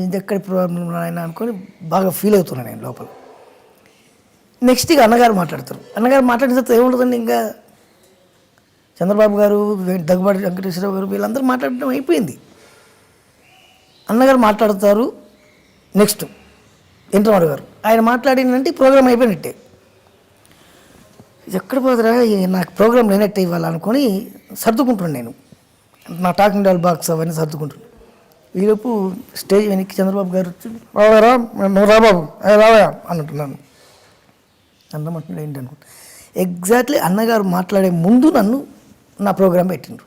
ఇది ఎక్కడి ప్రాబ్లం ఆయన అనుకొని బాగా ఫీల్ అవుతున్నాను నేను లోపల. నెక్స్ట్ ఇక అన్నగారు మాట్లాడతారు. అన్నగారు మాట్లాడిన తర్వాత ఏముంటుందండి, ఇంకా చంద్రబాబు గారు, దగ్గుబాటి వెంకటేశ్వరరావు గారు వీళ్ళందరూ మాట్లాడడం అయిపోయింది. అన్నగారు మాట్లాడతారు. నెక్స్ట్ వెంకటరామరావు గారు ఆయన మాట్లాడిందంటే ప్రోగ్రామ్ అయిపోయినట్టే. ఇది ఎక్కడ పోదురా, నాకు ప్రోగ్రామ్ లేనట్టే ఇవ్వాలనుకొని సర్దుకుంటున్నాను నేను, నా టాకింగ్ డాల్ బాక్స్ అవన్నీ సర్దుకుంటున్నాను. ఈలోపు స్టేజ్ వెనక్కి చంద్రబాబు గారు వచ్చి రావారా, నువ్వు రాబాబు రావయా అన్నట్టున్నాను. అన్నమంటున్నాడు ఏంటి అనుకుంటా. ఎగ్జాక్ట్లీ అన్నగారు మాట్లాడే ముందు నన్ను నా ప్రోగ్రాం పెట్టిండ్రు,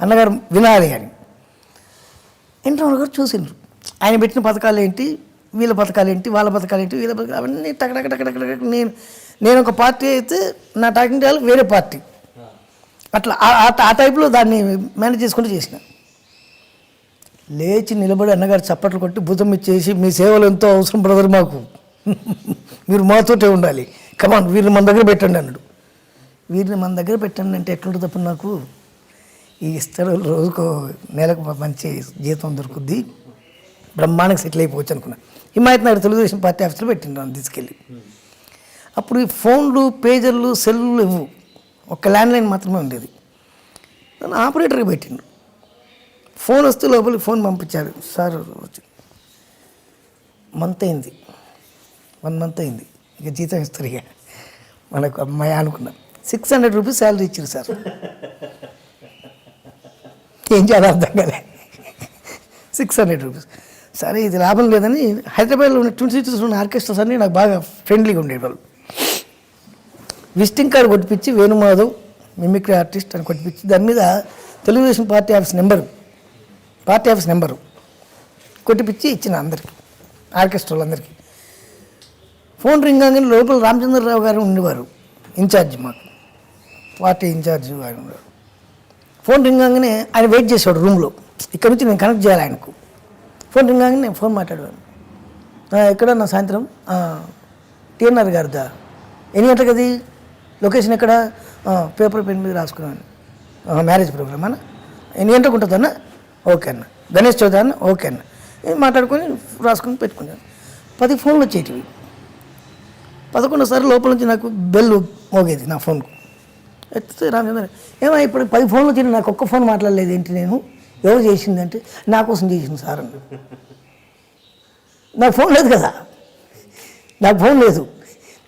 అన్నగారు వినాలి అని. వెంకటరామరావు గారు చూసిండ్రు, ఆయన పెట్టిన పథకాలు ఏంటి, వీళ్ళ పథకాలు ఏంటి, వాళ్ళ పథకాలు ఏంటి, వీళ్ళ పథకాలు అవన్నీ టక్ నేను ఒక పార్టీ అయితే నా టాకింగ్ డాల్ వేరే పార్టీ, అట్లా ఆ టైప్లో దాన్ని మేనేజ్ చేసుకుంటూ చేసిన. లేచి నిలబడి అన్నగారు చప్పట్లు కొట్టి భుజం ఇచ్చేసి, మీ సేవలు ఎంతో అవసరం బ్రదర్ మాకు, మీరు మాతోటే ఉండాలి, కమాన్ వీరిని మన దగ్గర పెట్టండి అన్నాడు. వీరిని మన దగ్గర పెట్టండి అంటే ఎట్లుంటుంది తప్ప, నాకు ఈ ఇస్తాడు రోజుకో నెలకు మంచి జీతం దొరుకుద్ది, బ్రహ్మాండంగా సెటిల్ అయిపోవచ్చు అనుకున్నా. హిమాయత్ నగర్ తెలుగుదేశం పార్టీ ఆఫీస్లో పెట్టిండ్రు తీసుకెళ్ళి. అప్పుడు ఈ ఫోన్లు, పేజర్లు, సెల్లు ఇవ్వు, ఒక ల్యాండ్లైన్ మాత్రమే ఉండేది. నన్ను ఆపరేటర్గా పెట్టిండ్రు. ఫోన్ వస్తే లోపలికి ఫోన్ పంపించారు, సార్ వచ్చి 1 month అయింది, ఇక జీతం ఇస్తారు, ఇక మనకు అమ్మాయి అనుకున్నాం. 600 rupees శాలరీ ఇచ్చారు సార్. ఏం చేయాలి అర్థం కాలే. 600 rupees. సరే ఇది లాభం లేదని హైదరాబాద్లో ఉన్న 20 cities ఉన్న ఆర్కెస్ట్రాస్ అన్నీ నాకు బాగా ఫ్రెండ్లీగా ఉండేవాళ్ళు. విజిటింగ్ కార్డు కొట్టిపించి వేణుమాధవ్ మిమిక్రీ ఆర్టిస్ట్ అని కొట్టిపించి దాని మీద తెలుగుదేశం పార్టీ ఆఫీస్ నెంబరు కొట్టిపించి ఇచ్చిన అందరికి, ఆర్కెస్ట్రాలు అందరికీ. ఫోన్ రింగ్ కాగానే లోపల రామచంద్రరావు గారు ఉండేవారు, ఇన్ఛార్జ్, మాకు పార్టీ ఇన్ఛార్జ్ ఆయన ఉండేవారు. ఫోన్ రింగ్ కాగానే ఆయన వెయిట్ చేసేవాడు రూమ్లో, ఇక్కడ నుంచి నేను కనెక్ట్ చేయాలి ఆయనకు. ఫోన్ రింగ్ కాగానే నేను ఫోన్ మాట్లాడేవాను. ఎక్కడ నా సాయంత్రం టీఎన్ఆర్ గారిదా, ఎన్ని గంటలకు అది, లొకేషన్ ఎక్కడ, పేపర్ పెన్ మీద రాసుకున్నాను, మ్యారేజ్ ప్రోగ్రామ్ అన్న, ఎన్ని గంటలకు ఉంటుందన్న, ఓకే అన్న, గణేష్ చౌదరి అన్న, ఓకే అన్న, మాట్లాడుకొని రాసుకొని పెట్టుకున్నాను. 10 ఫోన్లు వచ్చేటివి. 11 సార్లు లోపల నుంచి నాకు బెల్ మోగేది నా ఫోన్కు. ఎత్తితే రామచంద్ర ఏమో ఇప్పుడు 10 ఫోన్లు వచ్చి నాకు ఒక్క ఫోన్ మాట్లాడలేదు ఏంటి, నేను ఎవరు చేసిందంటే నా కోసం చేసింది సార్ అని. నాకు ఫోన్ లేదు కదా, నాకు ఫోన్ లేదు,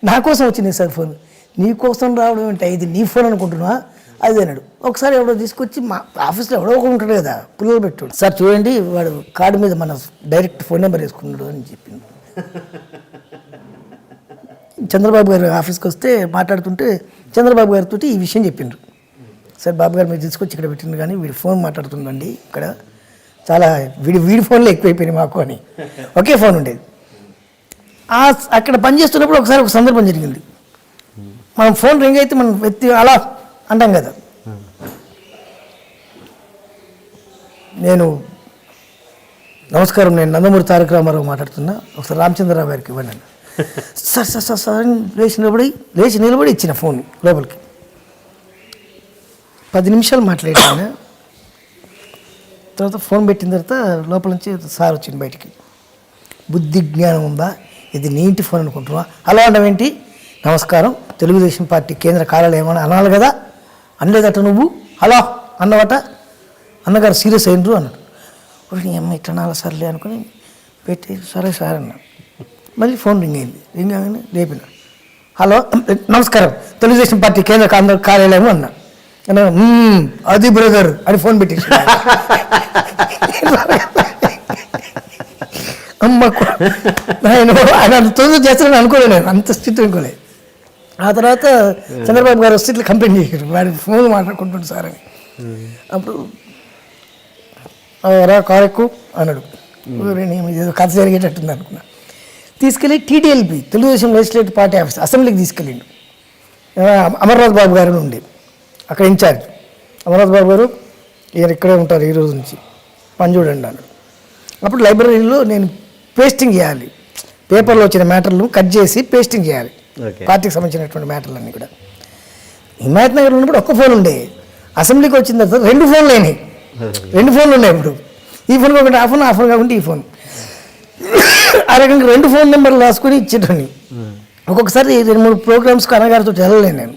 నా కోసం వచ్చింది సార్ ఫోన్. నీ కోసం రావడం ఏంటి, ఇది నీ ఫోన్ అనుకుంటున్నా అది అన్నాడు. ఒకసారి ఎవడో తీసుకొచ్చి మా ఆఫీస్లో ఎవడో ఒకడు ఉంటాడు కదా, పుల్లలు పెట్టాడు, సార్ చూడండి వాడు కార్డు మీద మన డైరెక్ట్ ఫోన్ నెంబర్ వేసుకున్నాడు అని చెప్పింది. చంద్రబాబు గారు ఆఫీస్కి వస్తే మాట్లాడుతుంటే చంద్రబాబు గారితో ఈ విషయం చెప్పిండ్రు. సార్ బాబు గారు మీరు తీసుకొచ్చి ఇక్కడ పెట్టిండ్రు, కానీ వీడి ఫోన్ మాట్లాడుతుందండి ఇక్కడ, చాలా వీడి ఫోన్లో ఎక్కువైపోయినాయి మాకు అని. ఒకే ఫోన్ ఉండేది. అక్కడ పనిచేస్తున్నప్పుడు ఒకసారి ఒక సందర్భం జరిగింది. మనం ఫోన్ రింగ్ అయితే మనం ఎత్తి అలా అంటాం కదా, నేను నమస్కారం, నేను నందమూరి తారక రామారావు మాట్లాడుతున్నా, ఒకసారి రామచంద్రరావు గారికి ఇవ్వండి అన్న. సార్ సార్ సార్ సార్ లేచి నిలబడి ఇచ్చిన ఫోన్ లోపలికి 10 నిమిషాలు మాట్లాడాను. తర్వాత ఫోన్ పెట్టిన తర్వాత లోపల నుంచి సార్ వచ్చింది బయటికి. బుద్ధి జ్ఞానం ఉందా, ఇది నీ ఇంటి ఫోన్ అనుకుంటున్నా, అలా అనవేంటి, నమస్కారం తెలుగుదేశం పార్టీ కేంద్ర కార్యాలయం అని అనాలి కదా, అనలేదట నువ్వు, హలో అన్నవట, అన్నగారు సీరియస్ అయినరు అన్నాడు. నీ అమ్మ ఇట్లా నాలుగు సర్లే అనుకుని పెట్టి సరే సార్ అన్నా. మళ్ళీ ఫోన్ రింగ్ అయింది. రింగ్ అవగానే లేపిన, హలో నమస్కారం తెలుగుదేశం పార్టీ కేంద్ర కార్యాలయం అన్నా. అది బ్రదర్ అని ఫోన్ పెట్టేసి అమ్మ ఆయన తొందర చేస్తానని అనుకోలేదు, నేను అంత స్థితి అనుకోలేదు. ఆ తర్వాత చంద్రబాబు గారు వస్తే ఇట్లా కంప్లైంట్ చేశారు, వాడి ఫోన్ మాట్లాడుకుంటుంది సార్ అని. అప్పుడు రా కారు ఎక్కువ అన్నాడు. ఏదో కథ జరిగేటట్టుంది అనుకున్నా. తీసుకెళ్ళి టీటీఎల్పీ తెలుగుదేశం లెజిస్లేటివ్ పార్టీ ఆఫీస్ అసెంబ్లీకి తీసుకెళ్ళిండు. అమర్నాథ్ బాబు గారు ఉండే అక్కడ ఇన్ఛార్జ్. అమర్నాథ్ బాబు గారు ఈయన ఇక్కడే ఉంటారు ఈ రోజు నుంచి, పని చూడండి అన్నాడు. అప్పుడు లైబ్రరీలో నేను పేస్టింగ్ చేయాలి, పేపర్లో వచ్చిన మ్యాటర్లు కట్ చేసి పేస్టింగ్ చేయాలి, పార్టీకి సంబంధించినటువంటి మ్యాటర్లన్నీ కూడా. హిమాయత్ నగర్ ఉన్నప్పుడు ఒక్క ఫోన్ ఉండే, అసెంబ్లీకి వచ్చిన తర్వాత 2 ఫోన్లు అయినాయి. 2 ఫోన్లు ఉన్నాయి ఇప్పుడు. ఈ ఫోన్ కాకుండా ఆ ఫోన్ కాకుండా ఈ ఫోన్, ఆ రకంగా 2 ఫోన్ నెంబర్లు రాసుకొని ఇచ్చేటండి. ఒక్కొక్కసారి 2-3 ప్రోగ్రామ్స్కి అన్నగారితో వెళ్ళలేను నేను,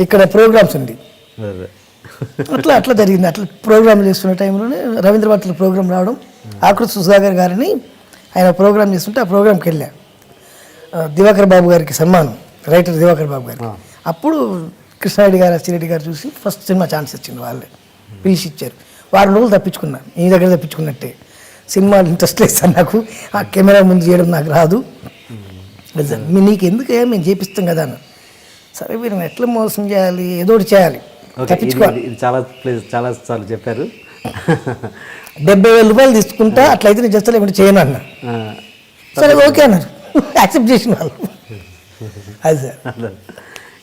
ఇక్కడ ప్రోగ్రామ్స్ ఉంది. అట్లా జరిగింది. అట్లా ప్రోగ్రామ్ చేస్తున్న టైంలోనే రవీంద్ర భారతిలో ప్రోగ్రాం రావడం, ఆకృతి సుధాకర్ గారిని ఆయన ప్రోగ్రామ్ చేస్తుంటే ఆ ప్రోగ్రామ్కి వెళ్ళా. దివాకర్ బాబు గారికి సన్మానం, రైటర్ దివాకర్ బాబు గారికి. అప్పుడు కృష్ణారెడ్డి గారు, అచ్చిరెడ్డి గారు చూసి ఫస్ట్ సినిమా ఛాన్స్ ఇచ్చింది, వాళ్ళే పిలిచి ఇచ్చారు. 4 రోజులు తప్పించుకున్నా, నీ దగ్గర తప్పించుకున్నట్టే. సినిమాలు ఇంట్రెస్ట్ లేదు సార్ నాకు, ఆ కెమెరా ముందు చేయడం నాకు రాదు, నీకు ఎందుకు మేము చేపిస్తాం కదా అన్న. సరే వీరిని ఎట్లా మోసం చేయాలి, ఏదో ఒకటి చేయాలి, తప్పించుకోవాలి. చాలా సార్లు చెప్పారు. 70,000 రూపాయలు తీసుకుంటా, అట్లయితే నేను చేస్తా, లేకుంటే చేయను అన్న. సరే ఓకే అన్నారు, యాక్సెప్ట్ చేసిన వాళ్ళు. అది సార్.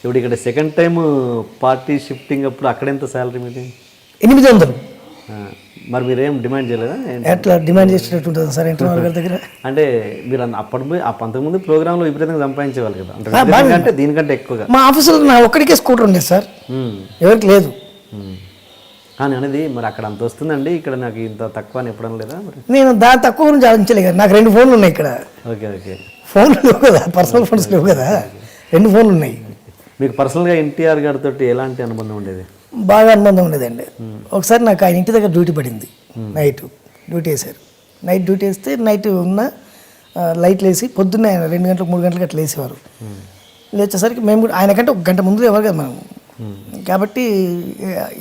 ఇప్పుడు ఇక్కడ సెకండ్ టైం పార్టీ షిఫ్టింగ్ అప్పుడు అక్కడ ఎంత శాలరీ మీది? 800. మరి మీరేం డిమాండ్ చేయలేదా? ఎట్లా డిమాండ్ చేసినట్టు ఉంటుంది సార్ ఇంటర్నల్ గారి దగ్గర? అంటే మీరు అంతకుముందు ప్రోగ్రాంలో విపరీతంగా సంపాదించేవాళ్ళు కదా, అంటే దీనికంటే ఎక్కువగా. మా ఆఫీసులో నా ఒక్కడికే స్కూటర్ ఉండేది సార్, ఎవరికి లేదు. కానీ అనేది మరి అక్కడ అంత వస్తుందండి, ఇక్కడ నాకు ఇంత తక్కువ అని ఎప్పుడన్నా లేదా? మరి నేను దాని తక్కువ గురించి ఆలోచించలేదు కదా, నాకు 2 ఫోన్లు ఉన్నాయి ఇక్కడ. ఓకే. ఫోన్లు లేవు కదా, పర్సనల్ ఫోన్స్ లేవు కదా, 2 ఫోన్లు ఉన్నాయి. మీకు పర్సనల్గా ఎన్టీఆర్ గారితో ఎలాంటి అనుబంధం ఉండేది? బాగా అనుబంధం ఉండేదండి. ఒకసారి నాకు ఆయన ఇంటి దగ్గర డ్యూటీ పడింది, నైట్ డ్యూటీ వేశారు. నైట్ డ్యూటీ వేస్తే నైట్ ఉన్న లైట్లు వేసి పొద్దున్నే ఆయన 2 గంటలకు 3 గంటలకు అట్లా వేసేవారు. లేచేసరికి మేము కూడా ఆయనకంటే 1 గంట ముందు ఎవరు కదా మనం, కాబట్టి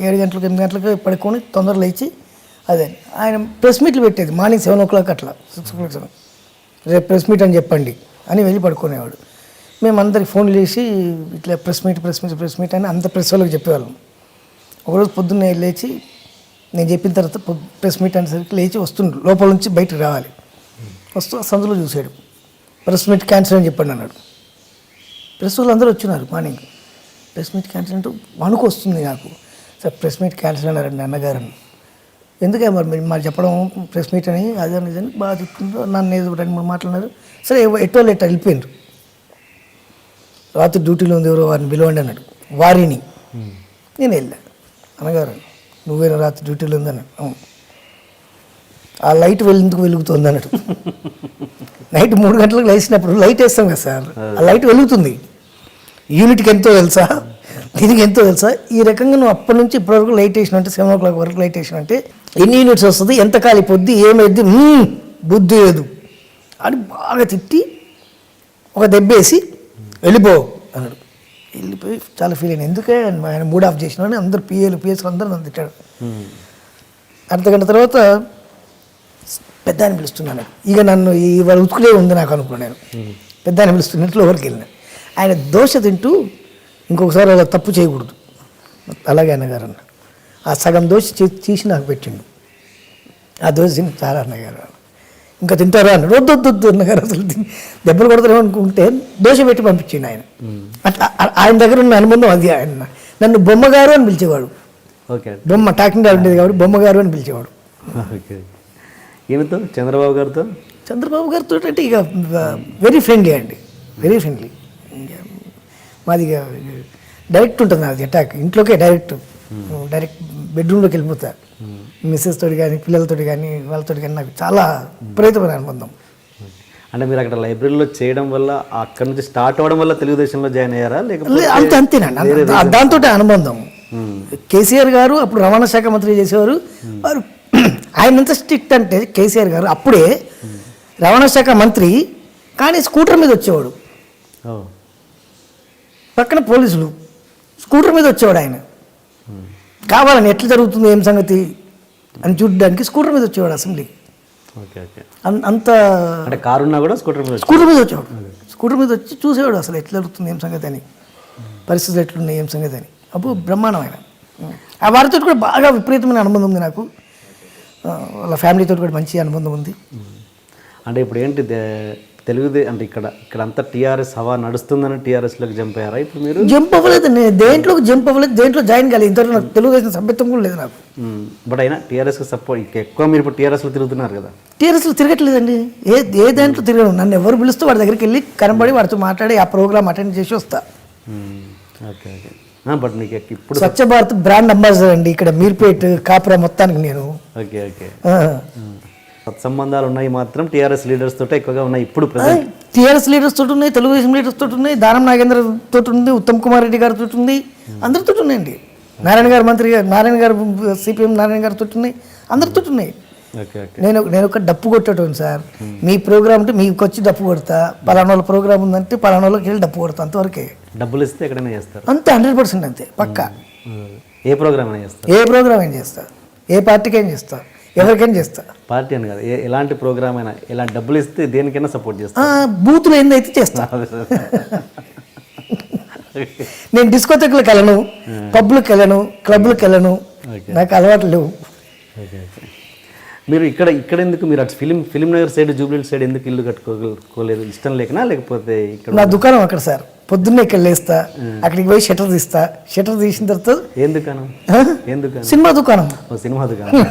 7 గంటలకు 8 గంటలకు పడుకొని తొందరగా లేచి అదే ఆయన ప్రెస్ మీట్లు పెట్టేది. మార్నింగ్ 7 o'clock అట్లా 6 o'clock రేపు ప్రెస్ మీట్ అని చెప్పండి అని వెళ్ళి పడుకునేవాడు. మేము అందరికి ఫోన్లు చేసి ఇట్లా ప్రెస్ మీట్ అని అంత ప్రెస్ వాళ్ళకి చెప్పేవాళ్ళం. ఒకరోజు పొద్దున్నే లేచి నేను చెప్పిన తర్వాత ప్రెస్ మీట్ అనేసరికి లేచి వస్తుండ్రు, లోపల నుంచి బయటకు రావాలి. వస్తూ సందులో చూశాడు, ప్రెస్ మీట్ క్యాన్సిల్ అని చెప్పండి అన్నాడు. ప్రెస్ వాళ్ళు అందరూ వచ్చినారు మార్నింగ్. ప్రెస్ మీట్ క్యాన్సిల్ అంటూ వణుకు వస్తుంది నాకు. సార్ ప్రెస్ మీట్ క్యాన్సిల్ అన్నారండి అన్నగారని. ఎందుకే మరి మాకు చెప్పడం ప్రెస్ మీట్ అని అదే నిజంగా బాగా చెప్తుండ్రు. నన్ను ఏదో 2-3 మాట్లాడినారు. సరే ఎట్టో వెళ్ళిపోయిండ్రు. రాత్రి డ్యూటీలో ఉంది, ఎవరో వారిని పిలవండి అన్నాడు. వారిని నేను వెళ్ళా. అన్నగారు నువ్వేనా రాత్రి డ్యూటీలో ఉందన్నాడు. అవును. ఆ లైట్ ఎందుకు వెలుగుతుంది అన్నాడు. నైట్ 3 గంటలకు లేచినప్పుడు లైట్ వేస్తాం కదా సార్, ఆ లైట్ వెలుగుతుంది. యూనిట్కి ఎంతో తెలుసా, దీనికి ఎంతో తెలుసా. ఈ రకంగా నువ్వు అప్పటి నుంచి ఇప్పటివరకు లైట్ వేసిన అంటే 7 o'clock వరకు లైట్ వేసిన అంటే ఎన్ని యూనిట్స్ వస్తుంది, ఎంత కాలిపోద్ది, ఏమైద్ది, బుద్ధి లేదు అని బాగా తిట్టి ఒక దెబ్బేసి వెళ్ళిపో అన్నాడు. వెళ్ళిపోయి చాలా ఫీల్ అయినా. ఎందుకే ఆయన మూడ్ ఆఫ్ చేసిన అందరు పిఎస్లు అందరూ నన్ను తిట్టాడు. అర్ధగంట తర్వాత పెద్ద అని పిలుస్తున్నాను. ఇక నన్ను ఇవాళ ఉతుకులే ఉంది నాకు అనుకున్నాను. పెద్ద అని పిలుస్తున్నట్లు ఎవరికి వెళ్ళినా ఆయన దోశ తింటూ ఇంకొకసారి అలా తప్పు చేయకూడదు అలాగే అన్నగారు అన్న. ఆ సగం దోశ తీసి నాకు పెట్టిండు. ఆ దోశ తిని చాలా అన్నగారు ఇంకా తింటారా అన్నాడు. వద్దు అన్నగారు అసలు దెబ్బలు కొడతారేమో అనుకుంటే దోశ పెట్టి పంపించిండు ఆయన. అట్లా ఆయన దగ్గర ఉన్న అనుబంధం అది. ఆయన నన్ను బొమ్మగారు అని పిలిచేవాడు. బొమ్మ టాకింగ్ డాల్ ఉండేది కాబట్టి బొమ్మగారు అని పిలిచేవాడు. ఓకే. ఈయనతో చంద్రబాబు గారితో చంద్రబాబు గారితో అంటే ఇక వెరీ ఫ్రెండ్లీ అండి, వెరీ ఫ్రెండ్లీ. మాది ఇక డైరెక్ట్ ఉంటుంది నాది అటాక్, ఇంట్లోకే డైరెక్ట్ బెడ్రూమ్లోకి వెళ్ళిపోతా. మిస్సెస్ తోటి కానీ పిల్లలతోటి కానీ వాళ్ళతో కానీ నాకు చాలా విపరీతమైన అనుబంధం. అంటే మీరు అక్కడ లైబ్రరీలో చేయడం వల్ల అక్కడ నుంచి స్టార్ట్ అవ్వడం వల్ల తెలుగుదేశంలో జాయిన్ అయ్యారా లేకపోతే అంతేనండి, దాంతో అనుబంధం. కేసీఆర్ గారు అప్పుడు రవాణా శాఖ మంత్రి చేసేవారు. వారు ఆయన ఎంత స్ట్రిక్ట్ అంటే కేసీఆర్ గారు అప్పుడే రవాణా శాఖ మంత్రి, కానీ స్కూటర్ మీద వచ్చేవాడు, పక్కన పోలీసులు, స్కూటర్ మీద వచ్చేవాడు ఆయన. కావాలని ఎట్లా జరుగుతుంది ఏం సంగతి అని చూడడానికి స్కూటర్ మీద వచ్చేవాడు అసెంబ్లీకి. అంత అంటే కారు ఉన్నా కూడా స్కూటర్ మీద వచ్చేవాడు. స్కూటర్ మీద వచ్చి చూసేవాడు అసలు ఎట్లా జరుగుతుంది ఏం సంగతి అని, పరిస్థితులు ఎట్లున్నాయి ఏం సంగతి అని. అప్పుడు బ్రహ్మాండమైన ఆ వారితో కూడా బాగా విపరీతమైన అనుబంధం ఉంది నాకు. వాళ్ళ ఫ్యామిలీతో కూడా మంచి అనుబంధం ఉంది. అంటే ఇప్పుడు ఏంటి అంటే ఇక్కడ అంతా టీఆర్ఎస్ హవా నడుస్తుందని టీఆర్ఎస్లోకి జంప్ అయ్యారా ఇప్పుడు మీరు? జంప్ అవ్వలేదు, నేను దేంట్లోకి జంప్ అవ్వలేదు, దేంట్లో జాయిన్ కాలేదు. ఇంతవరకు నాకు తెలుగుదేశం సభ్యత్వం కూడా లేదు నాకు. బట్ అయినా టీఆర్ఎస్కి సపోర్ట్ ఎక్కువ మీరు ఇప్పుడు టీఆర్ఎస్లో తిరుగుతున్నారు కదా? టీఆర్ఎస్లో తిరగట్లేదండి, ఏ దాంట్లో తిరగను. నన్ను ఎవరు పిలుస్తూ వాడి దగ్గరికి వెళ్ళి కనబడి వాడితో మాట్లాడి ఆ ప్రోగ్రామ్ అటెండ్ చేసి వస్తా. Okay okay. బట్ మీకు ఇప్పుడు స్వచ్ఛ భారత్ బ్రాండ్ అంబాసిడర్ అండి ఇక్కడ మీర్పేట్ కాపురా మొత్తానికి నేను. Okay okay. సత్సంబంధాలు ఉన్నాయి మాత్రం టీఆర్ఎస్ లీడర్స్ తోటే ఎక్కువగా ఉన్నాయి ఇప్పుడు. టీఆర్ఎస్ లీడర్స్ తోటి ఉన్నాయి, తెలుగుదేశం లీడర్స్ తోటి ఉన్నాయి, దానం నాగేంద్ర తోటి ఉంది, ఉత్తమ్ కుమార్ రెడ్డి గారితో ఉంది, అందరితో ఉన్నాయండి. నారాయణ గారు మంత్రి గారు, నారాయణ గారు సిపిఎం నారాయణ గారితో ఉన్నాయి, అందరితో ఉన్నాయి. నేను ఒక డప్పు కొట్టేటోను సార్. మీ ప్రోగ్రామ్ అంటే మీకు వచ్చి డప్పు కొడతా, పలానా వాళ్ళ ప్రోగ్రామ్ ఉందంటే పలానా వాళ్ళకి వెళ్ళి డప్పు కొడతా, అంతవరకే. డబ్బులు ఇస్తే ఎక్కడైనా చేస్తారు అంతే, 100% అంతే, పక్కా. ఏ ప్రోగ్రామ్ అయినా చేస్తారు, ఏ ప్రోగ్రామ్ అయినా చేస్తా, ఏ పార్టీకి అయినా చేస్తా, ఎవరికైనా చేస్తా. పార్టీ అని కాదు, ఎలాంటి ప్రోగ్రామ్ అయినా, ఎలాంటి డబ్బులు ఇస్తే దేనికైనా సపోర్ట్ చేస్తా. బూతులు ఏందైతే చేస్తా. నేను డిస్కోథెక్లకు వెళ్ళను, పబ్లకు వెళ్ళను, క్లబ్లకు వెళ్ళను, నాకు అలవాటు లేవు. మీరు ఇక్కడ ఎందుకు మీరు అటు film Nagar side Jubilee side ఎందుకు ఇల్లు కట్టుకోలేదు? ఇష్టం లేకనా లేకపోతే ఇక్కడ నా దుకాణం అక్కడ సార్, పొద్దున్నే ఇక్కడ లేస్తా, అక్కడికి పోయి షటర్ తీస్తా, షటర్ తీసిన తర్వాత ఏం దుకాణం? సినిమా దుకాణం. సినిమా దుకాణం.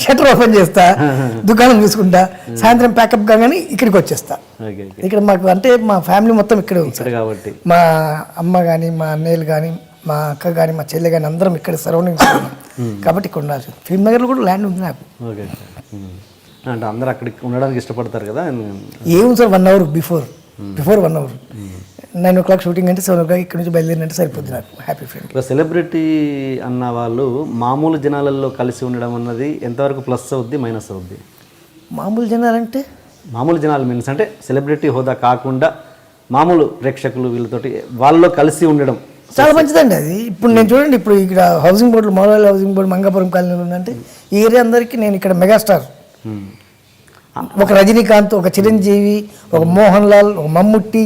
షటర్ ఓపెన్ చేస్తా, దుకాణం చూసుకుంటా, సాయంత్రం ప్యాకప్ కాగానే ఇక్కడికి వచ్చేస్తా. ఇక్కడ మాకు అంటే మా ఫ్యామిలీ మొత్తం ఇక్కడే ఉంది కాబట్టి, మా అమ్మ కానీ మా అన్నయ్యలు కానీ మా అక్క కానీ మా చెల్లె కానీ అందరం ఇక్కడ సరౌండింగ్స్ కాబట్టి ఇక్కడ ఉండాల్సి. ఫిల్మ్ నగర్లో కూడా ల్యాండ్ ఉంది నాకు. ఓకే. అంటే అందరూ అక్కడికి ఉండడానికి ఇష్టపడతారు కదా? ఏముంది sir, 1 hour before 1 hour 9 o'clock shooting అంటే 7 o'clock ఇక్కడ నుంచి బయలుదేరినంటే సరిపోద్ది నాకు. Happy friend. సెలబ్రిటీ అన్న వాళ్ళు మామూలు జనాలలో కలిసి ఉండడం అన్నది ఎంతవరకు ప్లస్ అవుద్ది మైనస్ అవుద్ది? మామూలు జనాలంటే మామూలు జనాలు మీన్స్ అంటే సెలబ్రిటీ హోదా కాకుండా మామూలు ప్రేక్షకులు వీళ్ళతోటి వాళ్ళలో కలిసి ఉండడం చాలా మంచిదండి అది. ఇప్పుడు నేను చూడండి, ఇప్పుడు ఇక్కడ housing board, model housing board Mangapuram కాలనీలో ఉందంటే ఈ ఏరియా అందరికీ నేను ఇక్కడ మెగాస్టార్. ఒక రజనీకాంత్, ఒక చిరంజీవి, ఒక మోహన్ లాల్, ఒక మమ్ముట్టి,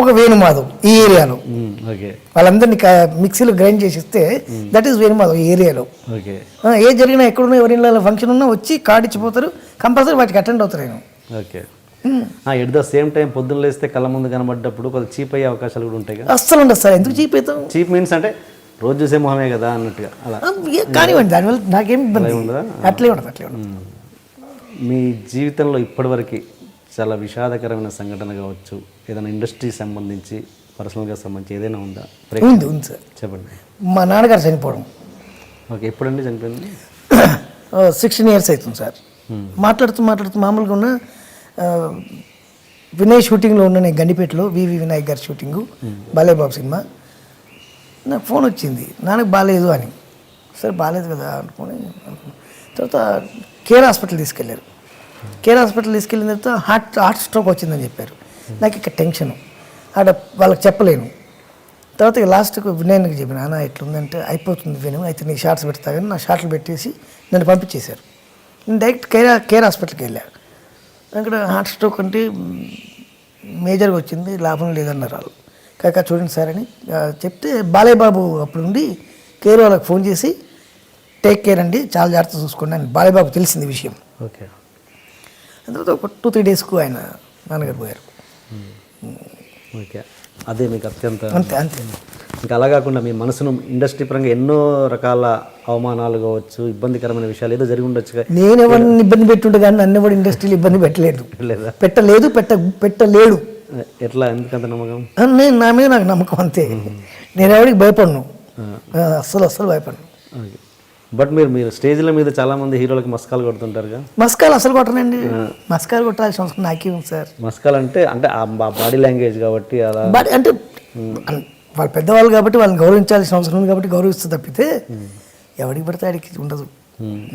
ఒక వేణుమాధవ్ ఈ ఏరియాలో. వాళ్ళందరినీ మిక్సీలో గ్రైండ్ చేసి ఇస్తే దట్ ఈస్ వేణుమాధవ్ ఈ ఏరియాలో. ఏ జరిగినా ఎక్కడున్నా ఎవరి ఫంక్షన్ ఉన్నా వచ్చి కార్డు ఇచ్చిపోతారు, కంపల్సరీ వాటికి అటెండ్ అవుతారు. నేను okay. At the same time పొద్దున్న లేస్తే కళ్ళ ముందు కనబడ్డప్పుడు కొంచెం చీప్ అయ్యే అవకాశాలు కూడా ఉంటాయి కదా? అస్సలు ఉండదు సార్. ఎందుకు చీప్ అవుతాం? చీప్ మీన్స్ అంటే రోజు చూసే మొహమే కదా అన్నట్టుగా అలా కానివ్వండి, దానివల్ల నాకేం ఇబ్బంది ఉండదా? అట్లే ఉండదు. మీ జీవితంలో ఇప్పటివరకు చాలా విషాదకరమైన సంఘటన కావచ్చు, ఏదైనా ఇండస్ట్రీకి సంబంధించి పర్సనల్గా సంబంధించి ఏదైనా ఉందా? ఉంది సార్. చెప్పండి. మా నాన్నగారు చనిపోవడం. ఓకే. ఎప్పుడండి చనిపోయింది? 16 years అవుతుంది సార్. మాట్లాడుతూ మామూలుగా ఉన్న వినయ్ షూటింగ్లో ఉన్న నేను గండిపేటలో వివి వినాయక్ గారి షూటింగు, బాలేబాబు సినిమా. నాకు ఫోన్ వచ్చింది, నాన్నకు బాగాలేదు అని. సరే బాగాలేదు కదా అనుకుని తర్వాత కేర్ హాస్పిటల్ తీసుకెళ్ళారు. కేర్ హాస్పిటల్ తీసుకెళ్ళిన తర్వాత హార్ట్ స్ట్రోక్ వచ్చిందని చెప్పారు. నాకు ఇక్కడ టెన్షను, వాళ్ళకి చెప్పలేను. తర్వాత లాస్ట్కు వినయన్కి చెప్పిన, నాన్న ఎట్లుందంటే అయిపోతుంది విను, అయితే నీ షార్ట్స్ పెడతా కానీ నా షార్ట్లు పెట్టేసి నన్ను పంపించేశారు. నేను డైరెక్ట్ కేర్ హాస్పిటల్కి వెళ్ళాను. అక్కడ హార్ట్ స్ట్రోక్ అంటే మేజర్గా వచ్చింది, లాభం లేదన్నారు వాళ్ళు. కాక చూడండి సార్ అని చెప్తే బాలేబాబు అప్పుడు నుండి కేర్ వాళ్ళకి ఫోన్ చేసి టేక్ కేర్ అండి, చాలా జాగ్రత్త చూసుకోండి అని బాలేబాబు తెలిసింది విషయం. ఓకే. తర్వాత ఒక 2-3 daysకు ఆయన నాన్నగారు పోయారు. ఓకే. అదే మీకు అత్యంత అంతే. ఇంకా అలా కాకుండా మీ మనసును ఇండస్ట్రీ పరంగా ఎన్నో రకాల అవమానాలు కావచ్చు, ఇబ్బందికరమైన విషయాలు ఏదో జరిగి ఉండొచ్చు. నేను ఎవరిని ఇబ్బంది పెట్టుంటే కానీ నన్ను ఎవరు ఇండస్ట్రీలో ఇబ్బంది పెట్టలేదు, లేదా? పెట్టలేడు. ఎట్లా, ఎందుకంత నమ్మకం? నేను నా మీద నాకు నమ్మకం అంతే. నేను ఎవరికి భయపడను, అస్సలు భయపడను. బట్ మీరు స్టేజ్ల మీద చాలా మంది హీరోలకి మస్కాలు కొడుతుంటారుగా. మస్కాలు అసలు కొట్టనండి, మస్కాలు కొట్టాల్సిన అవసరం నాకే ఉంది సార్. మస్కాలు అంటే ఆ బాడీ లాంగ్వేజ్ కాబట్టి అలా అంటే వాళ్ళు పెద్దవాళ్ళు కాబట్టి వాళ్ళని గౌరవించాల్సిన అవసరం ఉంది కాబట్టి గౌరవిస్తూ తప్పితే ఎవరికి పడితే ఆడికి ఉండదు.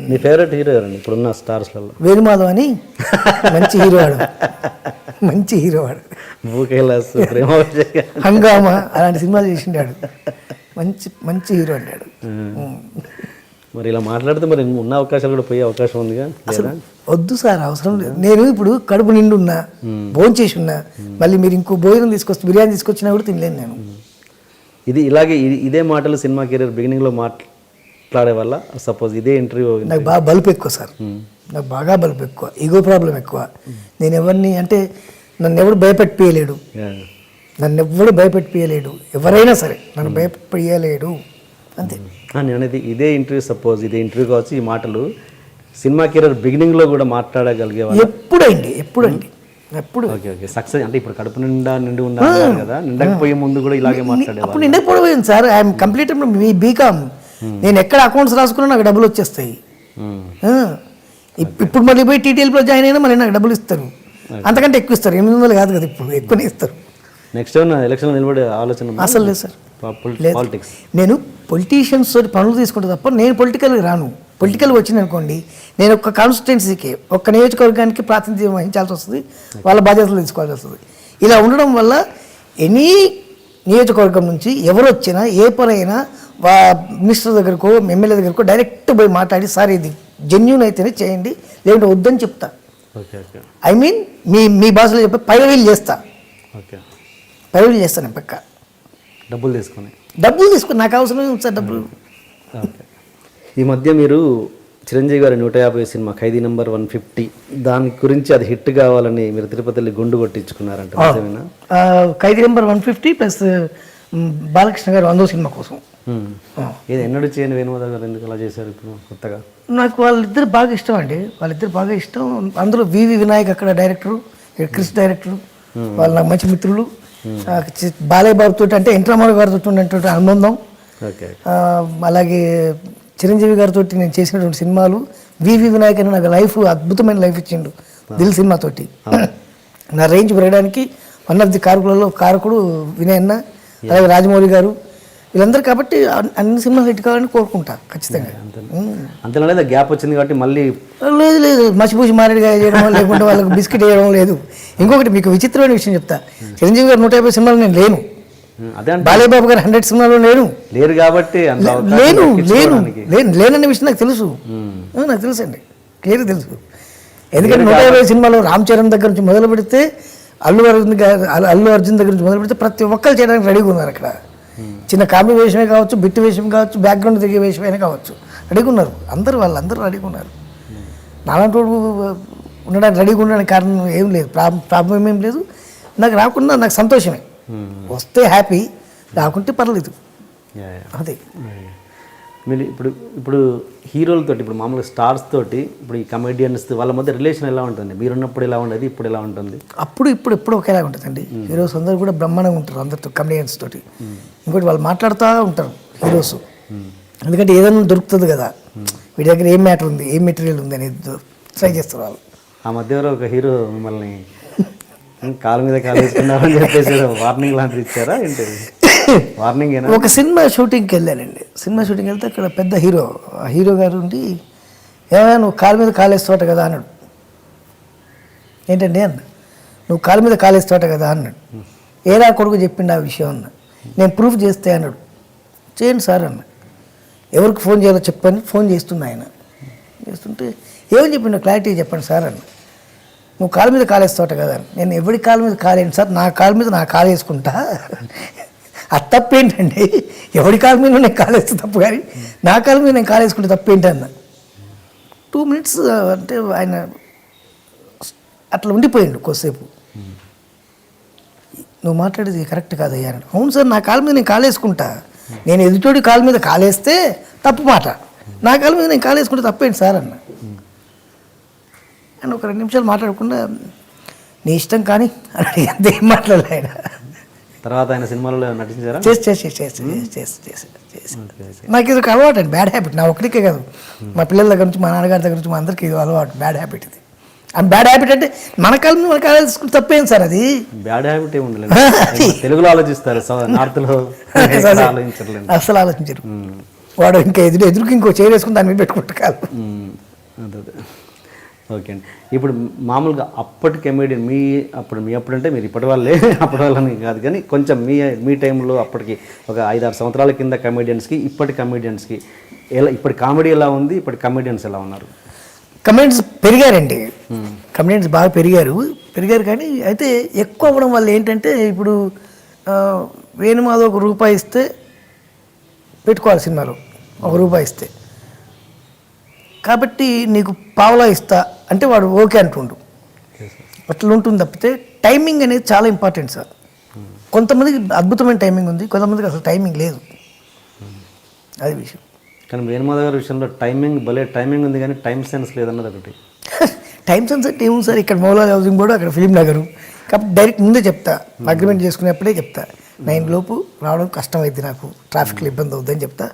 మీ ఫేవరెట్ హీరో ఎవరండి ఇప్పుడున్న స్టార్స్లలో? వేణుమాధవ్ అని మంచి హీరోవాడు, మంచి హీరోవాడు. భూకైలాస్, ప్రేమ, హంగామా అలాంటి సినిమాలు చేసిండాడు, మంచి హీరో అన్నాడు. మరి ఇలా మాట్లాడితే మరి ఉన్న అవకాశాలు కూడా పోయే అవకాశం ఉందిగా. అసలు వద్దు సార్, అవసరం లేదు. నేను ఇప్పుడు కడుపు నిండు ఉన్నా, భోజనం చేసి ఉన్నా, మళ్ళీ మీరు ఇంకో భోజనం బిర్యానీ తీసుకొచ్చినా కూడా తినలేను నేను. ఇదే మాటలు సినిమా కెరీర్ బిగినింగ్లో మాట్లాడే వల్ల సపోజ్ ఇదే ఇంటర్వ్యూ నాకు బాగా బలుపు ఎక్కువ సార్, నాకు బాగా బలుపు ఎక్కువ, ఈగో ప్రాబ్లం ఎక్కువ. నేను ఎవరిని అంటే నన్ను ఎవడు భయపెట్టియలేడు, ఎవరైనా సరే నన్ను భయపెట్టియలేడు అంతే. నేను అనేది ఇదే ఇంటర్వ్యూ, సపోజ్ ఇదే ఇంటర్వ్యూ కావచ్చు, ఈ మాటలు సినిమా కెరీర్ బిగినింగ్లో కూడా మాట్లాడగలిగేవాళ్ళు? ఎప్పుడండి ఓకే సక్సెస్ అంటే ఇప్పుడు కడుపు నిండి ఉన్నారు కదా, నిండకపోయే ముందు కూడా ఇలాగే మాట్లాడేవాళ్ళు? అప్పుడు నిండకపోయింది సార్, ఐఎమ్ కంప్లీట్ బీకామ్. నేను ఎక్కడ అకౌంట్స్ రాసుకున్నా నాకు డబ్బులు వచ్చేస్తాయి. ఇప్పుడు మళ్ళీ పోయి టీటీఎల్లో జాయిన్ అయినా మళ్ళీ నాకు డబ్బులు ఇస్తారు, అంతకంటే ఎక్కువ ఇస్తారు. 800 కాదు కదా, ఇప్పుడు ఎక్కువనే ఇస్తారు. నెక్స్ట్ ఎలక్షన్ నిలబడే ఆలోచన అసలు లేదు సార్. పాలిటిక్స్ నేను పొలిటీషియన్స్ తోటి పనులు తీసుకుంటే తప్ప నేను పొలిటికల్గా రాను. పొలిటికల్ వచ్చింది అనుకోండి, నేను ఒక కాన్స్టిట్యున్సీకి, ఒక్క నియోజకవర్గానికి ప్రాతినిధ్యం వహించాల్సి వస్తుంది, వాళ్ళ బాధ్యతలు తీసుకోవాల్సి వస్తుంది. ఇలా ఉండడం వల్ల ఎనీ నియోజకవర్గం నుంచి ఎవరు వచ్చినా ఏ పనైనా మినిస్టర్ దగ్గరకో ఎమ్మెల్యే దగ్గరకో డైరెక్ట్ పోయి మాట్లాడి, సార్ ఇది జెన్యూన్ అయితేనే చేయండి, లేదంటే వద్దని చెప్తా. ఐ మీన్ మీ భాషలో చెప్పి పైరవీలు చేస్తా, పైరవీలు చేస్తాను పక్క. డబ్బులు తీసుకుని నాకు అవసరం ఉంది సార్ డబ్బులు. ఈ మధ్య మీరు చిరంజీవి గారి 150 సినిమా ఖైదీ నెంబర్ 150 దాని గురించి అది హిట్ కావాలని మీరు తిరుపతిలో గుండు కొట్టించుకున్నారంట, నిజమేనా? ఖైదీ నెంబర్ 150 ప్లస్ బాలకృష్ణ గారు 100 సినిమా కోసం. ఇది ఎన్నడూ చేయని వేణుమాధవ్ గారు ఎందుకు అలా చేశారు ఇప్పుడు కొత్తగా? నాకు వాళ్ళిద్దరు బాగా ఇష్టం అండి, అందులో వివి వినాయక్ అక్కడ డైరెక్టరు, క్రిష్ డైరెక్టరు, వాళ్ళు నాకు మంచి మిత్రులు. బాలయ్య బాబు తోటి అంటే ఎన్ రామారావు గారితో ఉన్నటువంటి అనుబంధం, అలాగే చిరంజీవి గారితో నేను చేసినటువంటి సినిమాలు. వివి వినాయక్ అని నాకు అద్భుతమైన లైఫ్ ఇచ్చిండు దిల్ సినిమాతోటి. నా రేంజ్ పెరగడానికి వన్ ఆఫ్ ది కారకుడు వినయ్ అన్న, అలాగే రాజమౌళి గారు, వీళ్ళందరూ. కాబట్టి అన్ని సినిమాలు హిట్ కావాలని కోరుకుంటా ఖచ్చితంగా. అంతే గ్యాప్ వచ్చింది కాబట్టి మళ్ళీ లేదు మసిపూసి మారేడుగా చేయడం, లేకుంటే వాళ్ళకి బిస్కెట్ వేయడం లేదు. ఇంకొకటి మీకు విచిత్రమైన విషయం చెప్తా, చిరంజీవి గారు 150 సినిమాలు నేను లేను, బాలయ్య బాబు గారు 100 సినిమాలు లేరు కాబట్టి లేనన్న విషయం నాకు తెలుసు, నాకు తెలుసు అండి, క్లియర్ తెలుసు. ఎందుకంటే 150 సినిమాలు రామ్ చరణ్ దగ్గర నుంచి మొదలు పెడితే అల్లు అర్జున్ దగ్గర నుంచి మొదలు పెడితే ప్రతి ఒక్కరు చేయడానికి రెడీగా ఉన్నారు. అక్కడ చిన్న కామెడీ వేషమే కావచ్చు, బిట్టు వేషం కావచ్చు, బ్యాక్గ్రౌండ్ తిరిగే వేషమైనా కావచ్చు, రెడీగా ఉన్నారు. వాళ్ళందరూ రెడీగా ఉన్నారు. నాలాంటి ఉండడానికి రెడీగా ఉండడానికి కారణం ఏం లేదు, ప్రాబ్లం ఏం లేదు. నాకు రాకుండా నాకు సంతోషమే, వస్తే హ్యాపీ, రాకుంటే పర్లేదు. అదే మీరు ఇప్పుడు హీరోలతోటి, ఇప్పుడు మామూలుగా స్టార్స్ తోటి, ఇప్పుడు ఈ కమెడియన్స్ వాళ్ళ మధ్య రిలేషన్ ఎలా ఉంటుంది? మీరున్నప్పుడు ఎలా ఉండేది, ఇప్పుడు ఎలా ఉంటుంది? ఇప్పుడు ఒకేలా ఉంటుందండి. హీరోస్ అందరూ కూడా బ్రహ్మాండంగా ఉంటారు అందరితో, కమెడియన్స్ తోటి. ఇంకోటి వాళ్ళు మాట్లాడుతూ ఉంటారు హీరోస్, ఎందుకంటే ఏదైనా దొరుకుతుంది కదా, వీడి దగ్గర ఏం మ్యాటర్ ఉంది, ఏం మెటీరియల్ ఉంది అనేది ట్రై చేస్తారు వాళ్ళు. ఆ మధ్య ఒక హీరో మిమ్మల్ని కాలు మీద కాలు వేసుకున్నారని చెప్పేసి వార్నింగ్ లాంటిది ఇచ్చారా ఏంటి? వార్నింగ్ ఒక సినిమా షూటింగ్కి వెళ్ళానండి. సినిమా షూటింగ్ వెళ్తే అక్కడ పెద్ద హీరో గారు ఉండి, ఏమైనా నువ్వు కాలు మీద కాలేస్తావట కదా అన్నాడు. ఏంటండి అన్న, నువ్వు కాలు మీద కాలేస్తావట కదా అన్నాడు. ఏరా కొడుకు చెప్పిండు ఆ విషయం అన్న. నేను ప్రూఫ్ చేస్తే అన్నాడు. చేయండి సార్ అన్న. ఎవరికి ఫోన్ చేయాలో చెప్పని ఫోన్ చేస్తున్నా ఆయన. చేస్తుంటే ఏమని చెప్పిండు క్లారిటీ చెప్పండి సార్ అన్న. నువ్వు కాలు మీద కాలేస్తావట కదా. నేను ఎవరి కాలు మీద కాలేను సార్, నా కాలు మీద నా కాలు వేసుకుంటా. అది తప్పేంటండి, ఎవరి కాలు మీద నేను కాలేస్తే తప్పు, కానీ నా కాలు మీద నేను కాలేసుకుంటే తప్పేంటన్న. 2 minutes అంటే ఆయన అట్లా ఉండిపోయిండు కొద్దిసేపు. నువ్వు మాట్లాడేది కరెక్ట్ కాదయ్యా అని. అవును సార్, నా కాలు మీద నేను కాలేసుకుంటా. నేను ఎదుటోడి కాలు మీద కాలేస్తే తప్పు మాట, నా కాలు మీద నేను కాలేసుకుంటే తప్పేంటి సార్ అన్న. అని ఒక 2 నిమిషాలు మాట్లాడకుండా నీ ఇష్టం కానీ అని అంత ఏం మాట్లాడలే ఆయన. తర్వాత ఆయన సినిమాలో నటించారా? చేసి నాకు ఇది ఒక అలవాటు అండి, బ్యాడ్ హ్యాబిట్. నా ఒక్కడికే కాదు, మా పిల్లల దగ్గర నుంచి, మా నాన్నగారి దగ్గర నుంచి, మా అందరికీ ఇది అలవాటు, బ్యాడ్ హ్యాబిట్ ఇది. అండ్ బ్యాడ్ హ్యాబిట్ అంటే మన కాలం మన కాలేసుకుంటే తప్పేం సార్ అది. బ్యాడ్ హ్యాబిట్ ఏమి ఉండలేదు, తెలుగులో ఆలోచిస్తారు, నార్త్లో ఆలోచించలేదు, అసలు ఆలోచించరు. వాడు ఇంకా ఎదురుకి ఇంకో చేరేసుకుని దాని మీద పెట్టుకుంటూ కాదు. అదే ఓకే అండి. ఇప్పుడు మామూలుగా అప్పటి కమెడియన్ అప్పుడంటే మీరు ఇప్పటి వాళ్ళే, అప్పటి వాళ్ళని కాదు కానీ కొంచెం మీ టైంలో అప్పటికి ఒక 5-6 సంవత్సరాల కింద కమెడియన్స్కి ఇప్పటి కమెడియన్స్కి ఇప్పటి కామెడీ ఎలా ఉంది, ఇప్పటి కమెడియన్స్ ఎలా ఉన్నారు? కమెడియన్స్ పెరిగారండి, కమెడియన్స్ బాగా పెరిగారు కానీ అయితే ఎక్కువ అవ్వడం వల్ల ఏంటంటే ఇప్పుడు వేణుమాధవ్ ₹1 ఇస్తే పెట్టుకోవాలి సినిమాలో, ₹1 ఇస్తే, కాబట్టి నీకు పావలా ఇస్తా అంటే వాడు ఓకే అంటుండు. అట్లా ఉంటుంది తప్పితే టైమింగ్ అనేది చాలా ఇంపార్టెంట్ సార్. కొంతమందికి అద్భుతమైన టైమింగ్ ఉంది, కొంతమందికి అసలు టైమింగ్ లేదు, అది విషయం. కానీ వేణుమాధవ్ గారి విషయంలో భలే టైమింగ్ ఉంది కానీ టైం సెన్స్ లేదన్నది ఒకటి. టైం సెన్స్ అంటే ఏముంది సార్, ఇక్కడ మౌలాలి హౌసింగ్ బోర్డు, అక్కడ ఫిలిం నగరు, కాబట్టి డైరెక్ట్ ముందే చెప్తా, అగ్రిమెంట్ చేసుకునేప్పుడే చెప్తా, 9 లోపు రావడం కష్టం అయింది, నాకు ట్రాఫిక్లో ఇబ్బంది అవుతుందని చెప్తా.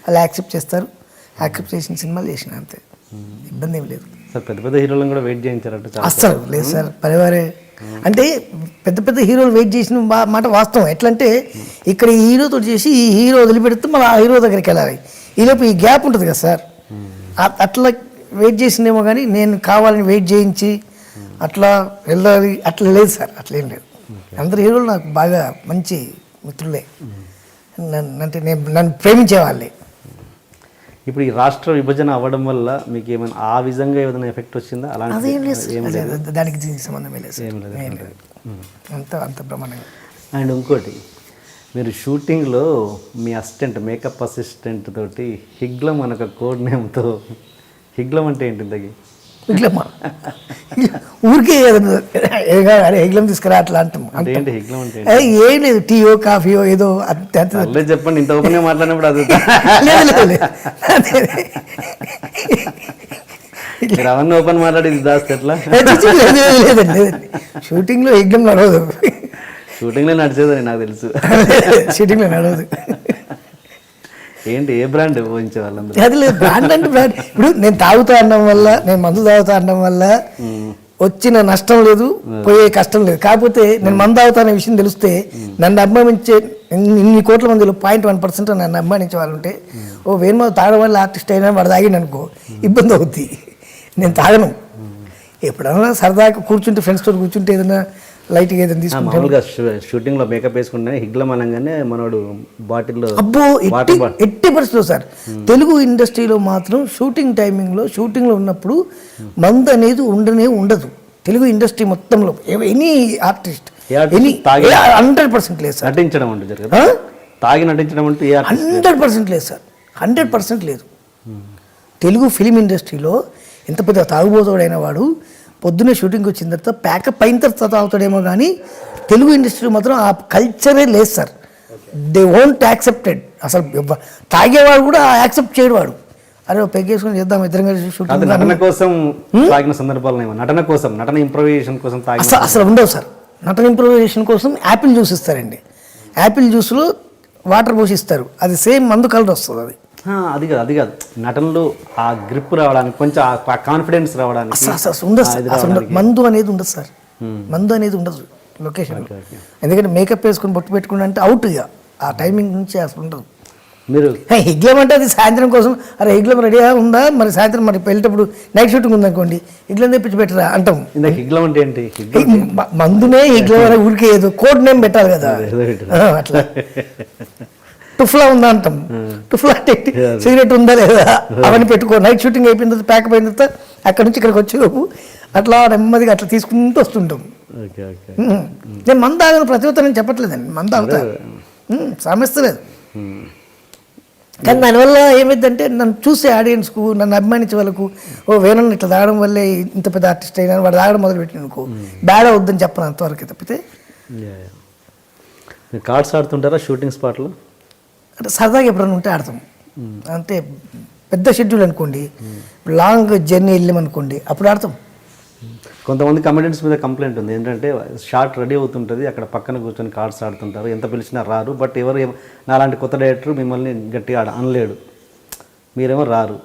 అలా యాక్సెప్ట్ చేస్తారు, యాక్సెప్ట్ చేసిన సినిమాలు చేసిన, అంతే, ఇబ్బంది ఏం లేదు సార్. పెద్ద హీరోలను కూడా వెయిట్ చేయించారంటే అస్సలు లేదు సార్. పరివారే అంటే పెద్ద హీరోలు వెయిట్ చేసిన మాట వాస్తవం. ఎట్లంటే ఇక్కడ ఈ హీరోతో చేసి ఈ హీరో వదిలిపెడితే మళ్ళీ ఆ హీరో దగ్గరికి వెళ్ళాలి, ఈలోపు ఈ గ్యాప్ ఉంటుంది కదా సార్. అట్లా వెయిట్ చేసిందేమో కానీ నేను కావాలని వెయిట్ చేయించి అట్లా వెళ్ళాలి అట్లా లేదు సార్, అట్లేం లేదు. అందరు హీరోలు నాకు బాగా మంచి మిత్రులే, నన్ను ప్రేమించే వాళ్ళే. ఇప్పుడు ఈ రాష్ట్ర విభజన అవ్వడం వల్ల మీకు ఏమైనా ఆ విధంగా ఏదైనా ఎఫెక్ట్ వచ్చిందా? అదేం లేదు, దానికి సంబంధమే లేదు, అంత బ్రహ్మాండంగా. అండ్ ఇంకోటి, మీరు షూటింగ్లో మీ మేకప్ అసిస్టెంట్ తోటి హిగ్లం అనే ఒక కోడ్ నేమ్తో, హిగ్లం అంటే ఏంటి ఇంతకీ? హిగ్లమ్మా ఊరికే అరే హిగ్లం తీసుకురా అట్లా అంటాం. ఏంటి హిగ్లం అంటే? ఏం లేదు, టీయో కాఫీయో ఏదో చెప్పండి, ఇంత ఓపెన్గా మాట్లాడినప్పుడు అది మీరు అవన్నీ ఓపెన్ మాట్లాడేది దాస్తే ఎట్లా? లేదండి, షూటింగ్లో హిగ్లం నడవదు, షూటింగ్లో నడిచేదని నాకు తెలుసు, షూటింగ్లో నడవదు. ఏంటి ఏ బ్రాండ్ ఊహించే వాళ్ళందరూ? అది లేదు, బ్రాండ్ అంటే బ్రాండ్. ఇప్పుడు నేను తాగుతా అనడం వల్ల, నేను మందు తాగుతా అనడం వల్ల వచ్చిన నష్టం లేదు, పోయే కష్టం లేదు. కాకపోతే నేను మందు తాగుతా అనే విషయం తెలిస్తే నన్ను అభిమానించే ఇన్ని కోట్ల మందిలో 0.1% నన్ను అభిమానించే వాళ్ళు ఉంటే, ఓ వేణుమాధవ్ తాగడం వల్ల ఆర్టిస్ట్ అయినా వాడు తాగిండు అనుకో ఇబ్బంది అవుద్ది. నేను తాగను, ఎప్పుడన్నా సరదాగా కూర్చుంటే ఫ్రెండ్స్తో కూర్చుంటే ఏదైనా లైట్గా ఏదైనా తీసుకుంటాను. మామూలుగా షూటింగ్లో మేకప్ వేసుకుంటే హిగ్లం అనగానే మనోడు బాటిల్లో, అబ్బో ఎట్టి పరిస్థితుల్లో సార్, తెలుగు ఇండస్ట్రీలో మాత్రం షూటింగ్ టైమింగ్లో, షూటింగ్లో ఉన్నప్పుడు మందు అనేది ఉండదు తెలుగు ఇండస్ట్రీ మొత్తంలో. ఎనీ ఆర్టిస్ట్ 100% లేదు సార్. నటించడం అంటే జరగదు, తాగి నటించడం అంటే 100% లేదు సార్, 100% లేదు. తెలుగు ఫిలిం ఇండస్ట్రీలో ఎంత పెద్ద తాగుబోతుడైన వాడు పొద్దున్నే షూటింగ్కి వచ్చిన తర్వాత ప్యాకప్ అయిన తర్వాత తాగుతాడేమో కానీ తెలుగు ఇండస్ట్రీలో మాత్రం ఆ కల్చరే లేదు సార్. They won't accepted. అసలు తాగేవాడు కూడా యాక్సెప్ట్ చేయడు. వాడు అరే పెగ్గేసుకొని చేద్దాం ఇద్దరం కలిసి షూటింగ్. నటన కోసం తాగిన సందర్భాలు, నటన ఇంప్రూవైజేషన్ కోసం అసలు ఉండవు సార్. నటన ఇంప్రూవైజేషన్ కోసం యాపిల్ జ్యూస్ ఇస్తారండి, యాపిల్ జ్యూస్లో వాటర్ పోసి ఇస్తారు, అది సేమ్ మందు కలర్ వస్తుంది. అది కాదు నటనలో ఆ గ్రిప్ రావడానికి, కొంచెం ఆ కాన్ఫిడెన్స్ రావడానికి ఉండదు సార్. మందు అనేది ఉండదు సార్, మందు అనేది ఉండదు లొకేషన్. ఎందుకంటే మేకప్ వేసుకుని బొట్టు పెట్టుకుని అంటే అవుట్, ఇక ఆ టైమింగ్ నుంచి అసలు ఉండదు. మీరు హిగ్లం అంటే అది సాయంత్రం కోసం, అరే హిగ్లం రెడీగా ఉందా, మరి సాయంత్రం మరి వెళ్ళేటప్పుడు నైట్ షూటింగ్ ఉందనుకోండి, హిగ్లం తెప్పించి పెట్టరా అంటాం. హిగ్లం అంటే ఏంటి? మందునే హిగ్లం అనే ఊరికే ఏదో కోడ్ నేమ్ పెట్టాలి కదా, అట్లా. టుఫ్లా ఉందా అంటాం, టుఫ్లా అంటే సిగరెట్ ఉందా లేదా అవన్నీ పెట్టుకో. నైట్ షూటింగ్ అయిపోయిన తర్వాత ప్యాకప్ అయిన తర్వాత అక్కడ నుంచి ఇక్కడికి వచ్చేలోపు అట్లా నెమ్మదిగా అట్లా తీసుకుంటూ వస్తుంటాం. నేను మందు తాగను ప్రతి ఒక్కరు నేను చెప్పట్లేదండి, మందు తాగుతా, సమస్య లేదు. కానీ దానివల్ల ఏమైందంటే నన్ను చూసే ఆడియన్స్కు, నన్ను అభిమానించే వాళ్ళకు, ఓ వేణుని ఇట్లా తాగడం వల్లే ఇంత పెద్ద ఆర్టిస్ట్ అయినా వాడు తాగడం మొదలు పెట్టిన అనుకో బ్యాడ్ అవుద్దని చెప్పను, అంతవరకు తప్పితే మీరు కార్డ్స్ ఆడుతుంటారా షూటింగ్ స్పాట్లో? అంటే సరదాగా ఎప్పుడైనా ఉంటే ఆడతాం. అంటే పెద్ద షెడ్యూల్ అనుకోండి, లాంగ్ జర్నీ వెళ్ళామనుకోండి, అప్పుడు ఆడతాం. కొంతమంది కమెడియన్స్ మీద కంప్లైంట్ ఉంది ఏంటంటే షార్ట్ రెడీ అవుతుంటుంది, అక్కడ పక్కన కూర్చొని కార్డ్స్ ఆడుతుంటారు, ఎంత పిలిచినా రారు. బట్ నాలాంటి కొత్త డైరెక్టర్ మిమ్మల్ని గట్టిగా అనలేడు, మీరేమో రారు,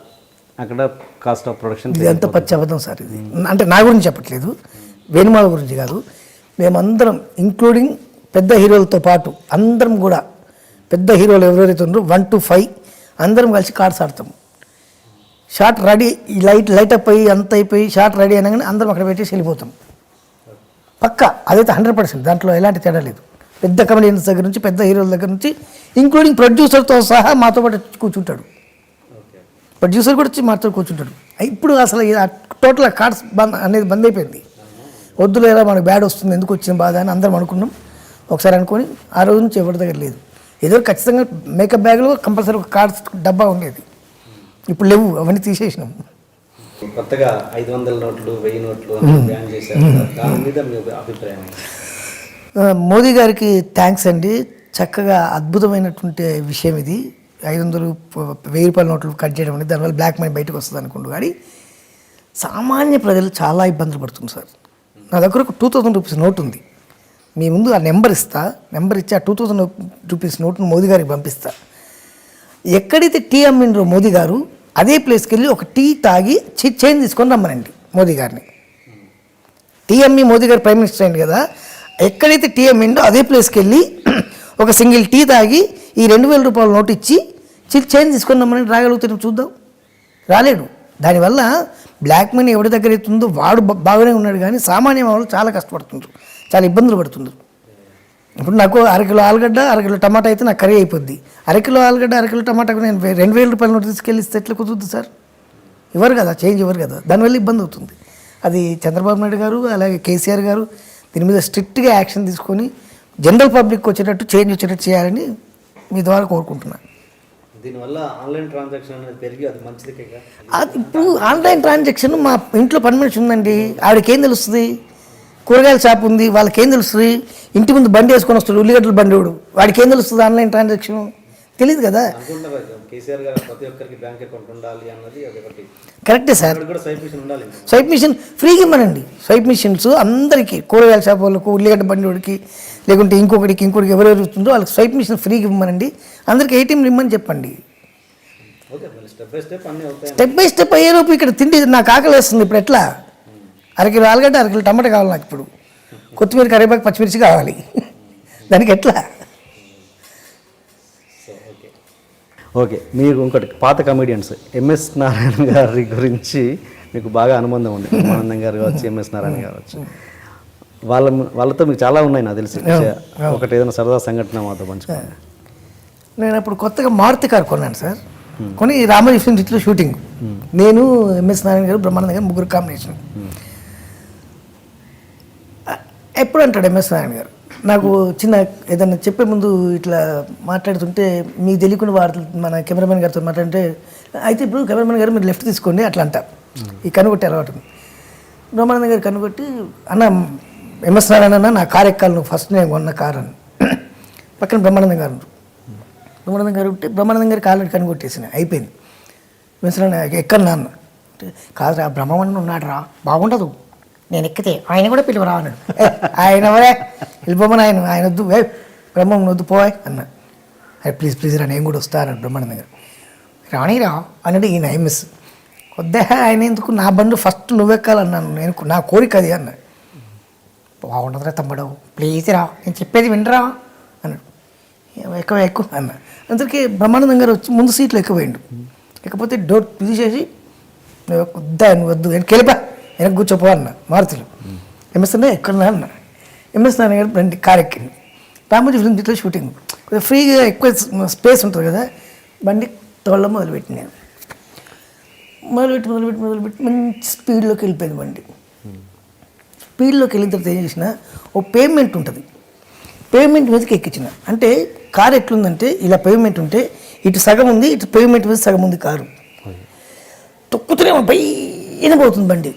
అక్కడ కాస్ట్ ఆఫ్ ప్రొడక్షన్. ఇది ఎంత పచ్చి అబద్ధం సార్ ఇది. అంటే నా గురించి చెప్పట్లేదు, వేణుమాల గురించి కాదు. మేమందరం ఇంక్లూడింగ్ పెద్ద హీరోలతో పాటు అందరం కూడా, పెద్ద హీరోలు ఎవరెవరైతే ఉన్నారో 1 to 5 అందరం కలిసి కార్డ్స్ ఆడతాం. షార్ట్ రెడీ, లైట్ అప్ అయ్యి అంత అయిపోయి షార్ట్ రెడీ అనగానే అందరం అక్కడ పెట్టేసి వెళ్ళిపోతాం. పక్కా అదైతే 100%, దాంట్లో ఎలాంటి తేడా లేదు. పెద్ద కమెడియన్స్ దగ్గర నుంచి, పెద్ద హీరోల దగ్గర నుంచి, ఇంక్లూడింగ్ ప్రొడ్యూసర్తో సహా మాతో పాటు కూర్చుంటాడు. ప్రొడ్యూసర్ కూడా వచ్చి మాతో కూర్చుంటాడు. ఇప్పుడు అసలు టోటల్ కార్డ్స్ బంద్ అయిపోయింది. వద్దులేరా మనకు బ్యాడ్ వస్తుంది, ఎందుకు వచ్చిన బాధ అని అందరం అనుకున్నాం. ఒకసారి అనుకొని ఆ రోజు నుంచి ఎవరి దగ్గర లేదు. ఏదో ఖచ్చితంగా మేకప్ బ్యాగ్లో కంపల్సరీ ఒక కార్డ్స్ డబ్బా ఉండేది, ఇప్పుడు లేవు, అవన్నీ తీసేసినాం. కొత్తగా 500 నోట్లు 1000 నోట్లు బ్యాన్ చేశారు, దాని మీద మీ అభిప్రాయం? మోదీ గారికి థ్యాంక్స్ అండి. చక్కగా అద్భుతమైనటువంటి విషయం ఇది. 500 1000 రూపాయల నోట్లు కట్ చేయడం అనేది, దానివల్ల బ్లాక్ మనీ బయటకు వస్తుంది అనుకుంటూ. కానీ సామాన్య ప్రజలు చాలా ఇబ్బందులు పడుతుంది సార్. నా దగ్గర ఒక 2000 రూపీస్ నోట్ ఉంది. మీ ముందు ఆ నెంబర్ ఇచ్చి ఆ 2000 రూపీస్ నోట్ను మోదీ గారికి పంపిస్తా. ఎక్కడైతే టీ అమ్మిండ్రో మోదీ గారు, అదే ప్లేస్కి వెళ్ళి ఒక టీ తాగి చైన్ తీసుకొని రమ్మనండి మోదీ గారిని. టీ అమ్మి మోదీ గారు ప్రైమ్ మినిస్టర్ అయింది కదా, ఎక్కడైతే టీ అమ్మిండో అదే ప్లేస్కి వెళ్ళి ఒక సింగిల్ టీ తాగి ఈ 2000 రూపాయల నోటు ఇచ్చి చైన్ తీసుకొని రమ్మని రాగలుగుతాం, చూద్దాం. రాలేడు. దానివల్ల బ్లాక్ మనీ ఎవరి దగ్గర అవుతుందో వాడు బాగానే ఉన్నాడు, కానీ సామాన్య వాళ్ళు చాలా కష్టపడుతుండ్రు, చాలా ఇబ్బందులు పడుతుండ్రు. ఇప్పుడు నాకు 1 కిలో ఆలుగడ్డ 1 కిలో టమాటా అయితే నాకు కర్రీ అయిపోద్ది. 1 కిలో ఆలుగడ్డ 1 కిలో టమాటాకు నేను 2000 రూపాయల నోటు తీసుకెళ్ళి ఇస్తే ఎట్లా కుదురుతుంది సార్? ఇవ్వరు కదా, చేంజ్ ఇవ్వరు కదా. దానివల్ల ఇబ్బంది అవుతుంది. అది చంద్రబాబు నాయుడు గారు అలాగే కేసీఆర్ గారు దీని మీద స్ట్రిక్ట్గా యాక్షన్ తీసుకొని జనరల్ పబ్లిక్ వచ్చేటట్టు, చేంజ్ వచ్చేటట్టు చేయాలని మీ ద్వారా కోరుకుంటున్నాను. దీనివల్ల ఆన్లైన్ ట్రాన్సాక్షన్ అనేది పెరిగి అది మంచిది. అది ఇప్పుడు ఆన్లైన్ ట్రాన్సాక్షన్, మా ఇంట్లో పని మనిషి ఉందండి, ఆవిడకేం తెలుస్తుంది? కూరగాయల షాప్ ఉంది, వాళ్ళకేం తెలుస్తుంది? ఇంటి ముందు బండి వేసుకొని వస్తాడు, ఉల్లిగడ్డల బండి వాడు, వాడికి ఏం తెలుస్తుంది ఆన్లైన్ ట్రాన్సాక్షన్? తెలియదు కదా. కరెక్టే సార్. స్వైప్ మిషన్ ఫ్రీగా ఇవ్వనండి. స్వైప్ మిషన్స్ అందరికీ, కూరగాయల షాప్ వాళ్ళకు, ఉల్లిగడ్డ బండి వాడికి, లేకుంటే ఇంకొకటికి ఎవరెవరు ఇస్తుందో వాళ్ళకి స్వైప్ మిషన్ ఫ్రీగా ఇవ్వమనండి. అందరికీ ఏటీఎంలు ఇవ్వమని చెప్పండి. స్టెప్ బై స్టెప్ అయ్యేలోపు ఇక్కడ తిండి నాకు ఆకలి వేస్తుంది. ఇప్పుడు ఎట్లా? 1 కిలో ఆలుగడ్డ 1 కిలో టమాటా కావాలి నాకు, ఇప్పుడు కొత్తిమీర కరివేపాకు పచ్చిమిర్చి కావాలి, దానికి ఎట్లా? ఓకే, మీరు ఇంకోటి పాత కమెడియన్స్ ఎంఎస్ నారాయణ గారి గురించి మీకు బాగా అనుబంధం ఉంది. ఆనందం గారు కావచ్చు, ఎంఎస్ నారాయణ కావచ్చు, వాళ్ళతో మీకు చాలా ఉన్నాయి నాకు తెలిసి. ఒకటి ఏదైనా సరదా సంఘటన మాతో పంచుకోండి. నేను అప్పుడు కొత్తగా మారుతి కారు కొన్నాను సార్. కొని రామోజీ ఫిల్మ్ సిటీలో షూటింగ్, నేను ఎంఎస్ నారాయణ గారు బ్రహ్మానంద గారు ముగ్గురు కాంబినేషన్. ఎప్పుడు అంటాడు ఎంఎస్ నారాయణ గారు, నాకు చిన్న ఏదన్నా చెప్పే ముందు ఇట్లా మాట్లాడుతుంటే మీకు తెలియకుండా మన కెమెరామెన్ గారితో మాట్లాడితే, అయితే ఇప్పుడు కెమెరామెన్ గారు మీరు లెఫ్ట్ తీసుకోండి అట్లా అంట. ఈ కనుగొట్టి అలవాటు. బ్రహ్మానంద గారు కనుగొట్టి, అన్న ఎంఎస్ నారాయణ అన్న నా కారు ఎక్కాలి నువ్వు, ఫస్ట్ నేను కొన్న కారు అని. పక్కన బ్రహ్మానందం గారు ఉంటే బ్రహ్మానందం గారికి ఆల్రెడీ కనుగొట్టేసిన అయిపోయింది. ఎంఎస్ నారాయణ ఎక్కను నాన్న అంటే, కాదురా బ్రహ్మానందం ఉన్నాడు రా, బాగుండదు, నేను ఎక్కితే ఆయన కూడా పిలువరా అన్నాడు. ఆయన ఎవరే వెళ్ళిపోమని, ఆయన వద్దు, బ్రహ్మం వద్దు పోయ్ అన్న. అరే ప్లీజ్ రా, నేను కూడా వస్తా అన్నాడు బ్రహ్మానందం గారు. రాణిరా అన్నాడు ఈయన ఎంఎస్. వద్దే ఆయన ఎందుకు, నా బండు ఫస్ట్ నువ్వెక్కాలన్నాను, నేను నా కోరిక అది అన్నాడు. బాగుండదురా తమ్ముడు, ప్లీజ్ రా, నేను చెప్పేది వినరా అన్నాడు. ఎక్కువ అన్న. అందరికీ బ్రహ్మానందం గారు వచ్చి ముందు సీట్లో ఎక్కిపోయిండు. ఎక్కపోతే డోర్ తీసేసి, నువ్వు వద్దు వెళ్ళిపా, వెనక్కి కూర్చోపో అన్న. మారుతులు ఎంఎస్ అన్న ఎక్కడన్నా అన్న. ఎంఎస్ నారాయణ గారు బండి కారు ఎక్కింది. రామోజీ ఫిల్మ్ సిటీలో షూటింగ్, కొద్దిగా ఫ్రీగా ఎక్కువ స్పేస్ ఉంటుంది కదా, బండి తోళ్ళ మొదలుపెట్టి నేను మొదలుపెట్టి మంచి స్పీడ్లోకి వెళ్ళిపోయింది బండి. స్పీడ్లోకి వెళ్ళిన తర్వాత ఏం చేసిన, ఓ పేమెంట్ ఉంటుంది, పేమెంట్ మీదకి ఎక్కించిన. అంటే కారు ఎట్లుందంటే ఇలా పేమెంట్ ఉంటే ఇటు సగం ఉంది, ఇటు పేమెంట్ మీద సగం ఉంది కారు. తొక్కుతూనే పైన పోతుంది బండి,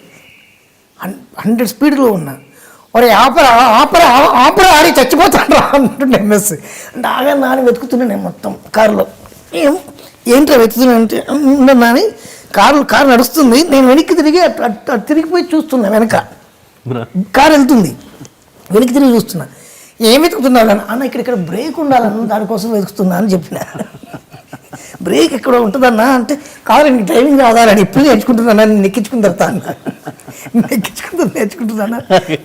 100 స్పీడ్లో ఉన్నా. ఒరే ఆపరా ఆపరా ఆపరా ఆడి చచ్చిపోతాడు అంటుండే ఎంఎస్. అంటే ఆగా నాని వెతుకుతున్నాను నేను మొత్తం కారులో. ఏంటో వెతుకుతున్నాను అంటే నాని కారు నడుస్తుంది, నేను వెనక్కి తిరిగి అటు తిరిగిపోయి చూస్తున్నా, వెనక కారు వెళ్తుంది, వెనక్కి తిరిగి చూస్తున్నా. ఏం వెతుకుతున్నాను అన్న, ఇక్కడ బ్రేక్ ఉండాలన్న దానికోసం వెతుకుతున్నా అని చెప్పిన. బ్రేక్ ఎక్కడ ఉంటుందన్నా అంటే కారు నీకు డ్రైవింగ్ రాదాలని ఇప్పుడు నేర్చుకుంటున్నా, నేను ఎక్కించుకుని తరుతా అన్న. నేర్చుకుంటున్నా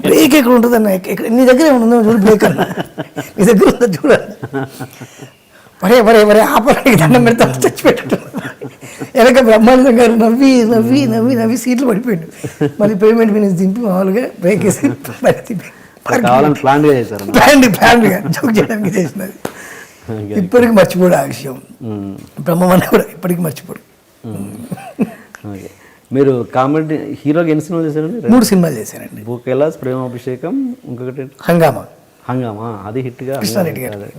బ్రేక్ ఎక్కడ ఉంటుందన్న, నీ దగ్గర ఏమన్నా చూడు బ్రేక్ అన్న, నీ దగ్గర ఉందా చూడాలి. వరే ఆపరానికి దండం పెడతా చచ్చిపెట్టు. వెనక బ్రహ్మానందం గారు నవ్వి నవ్వి నవ్వి నవ్వి సీట్లు పడిపోయాడు. మళ్ళీ పేమెంట్ మీద దింపి మామూలుగా బ్రేక్ వేసి ప్లాన్గా జోక్ చేయడానికి చేసినది. ఇప్పటికి మర్చిపోడు ఆ విషయం. బ్రహ్మమన్న కూడా ఇప్పటికి మర్చిపోడు. మీరు కామెడీ హీరోగా ఎన్ని సినిమాలు చేశారండి? 3 సినిమాలు చేశానండి. భూకైలాస్, ప్రేమాభిషేకం, ఇంకొకటి హంగామా. అది హిట్గా. కృష్ణారెడ్డి గారు